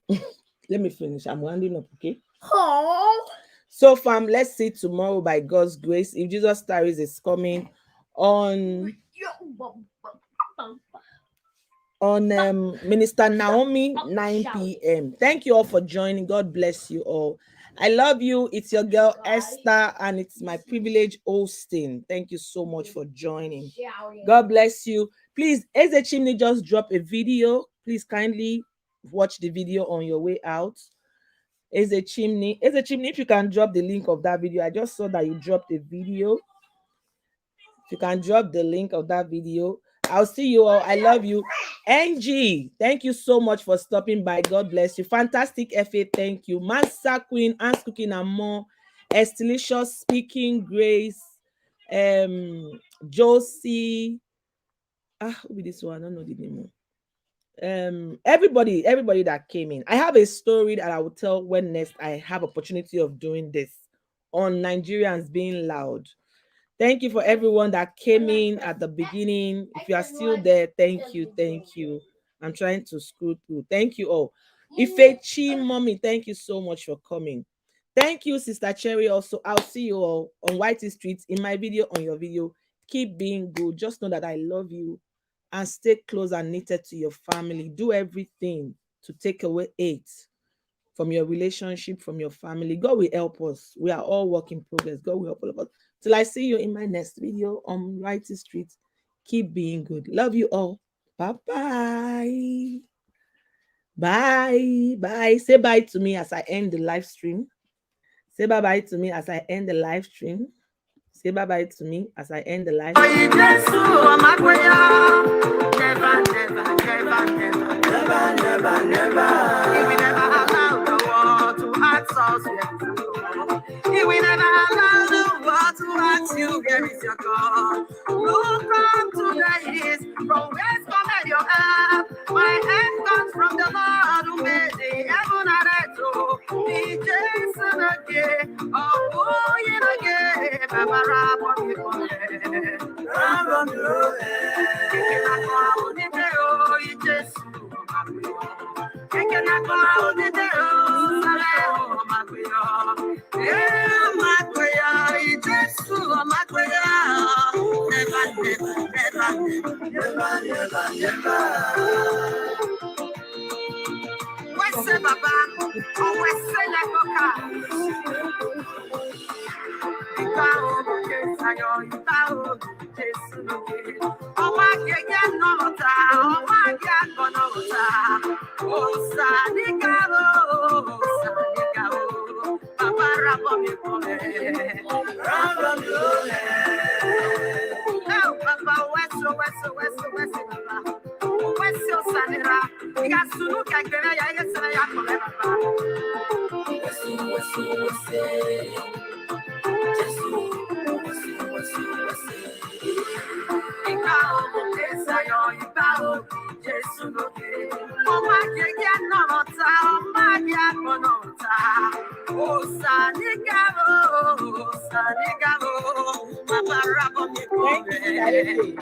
Speaker 1: Let me finish. I'm rounding up, okay?
Speaker 2: Oh.
Speaker 1: So, fam, let's see tomorrow by God's grace. If Jesus tarries is coming on Minister Naomi 9 p.m. Thank you all for joining. God bless you all. I love you. It's your girl Esther, and it's my privilege hosting. Thank you so much for joining. God bless you. Please, Eze Chimney just dropped a video. Please kindly watch the video on your way out. Eze Chimney, if you can drop the link of that video. I just saw that you dropped a video. If you can drop the link of that video, I'll see you all. I love you. NG, thank you so much for stopping by. God bless you. Fantastic FA, thank you. Mansa Queen, Anne's Cooking and More, Estilicious Speaking, Grace, Josie. Who be this one? I don't know the name. Everybody that came in. I have a story that I will tell when next I have opportunity of doing this on Nigerians being loud. Thank you for everyone that came in at the beginning. If you are still there, thank you. I'm trying to scroll through. Thank you all. Ifechi Mommy, thank you so much for coming. Thank you, Sister Cherry. Also, I'll see you all on Whitey Street in my video, on your video. Keep being good. Just know that I love you and stay close and knitted to your family. Do everything to take away hate from your relationship, from your family. God will help us. We are all work in progress. God will help all of us. Till I see you in my next video on Whitey Street. Keep being good. Love you all. Bye-bye. Bye. Bye. Say bye to me as I end the live stream. Say bye-bye to me as I end the live stream. Say bye-bye to me as I end the live stream. He will never allow the world to ask us where to go. He will never allow the world to ask you where is your God. Look up to the east, from whence cometh your help. My help comes from the Lord who made the heaven and earth. He Jason again, oh boy again, Baba Sanigaro, Papa Rabo. Thank you, Sister Eze.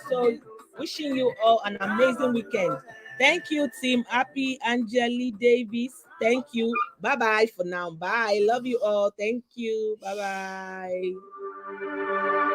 Speaker 1: So, wishing you all an amazing weekend. Thank you, team. Happy Angeli Davis. Thank you. Bye bye for now. Bye. Love you all. Thank you. Bye bye.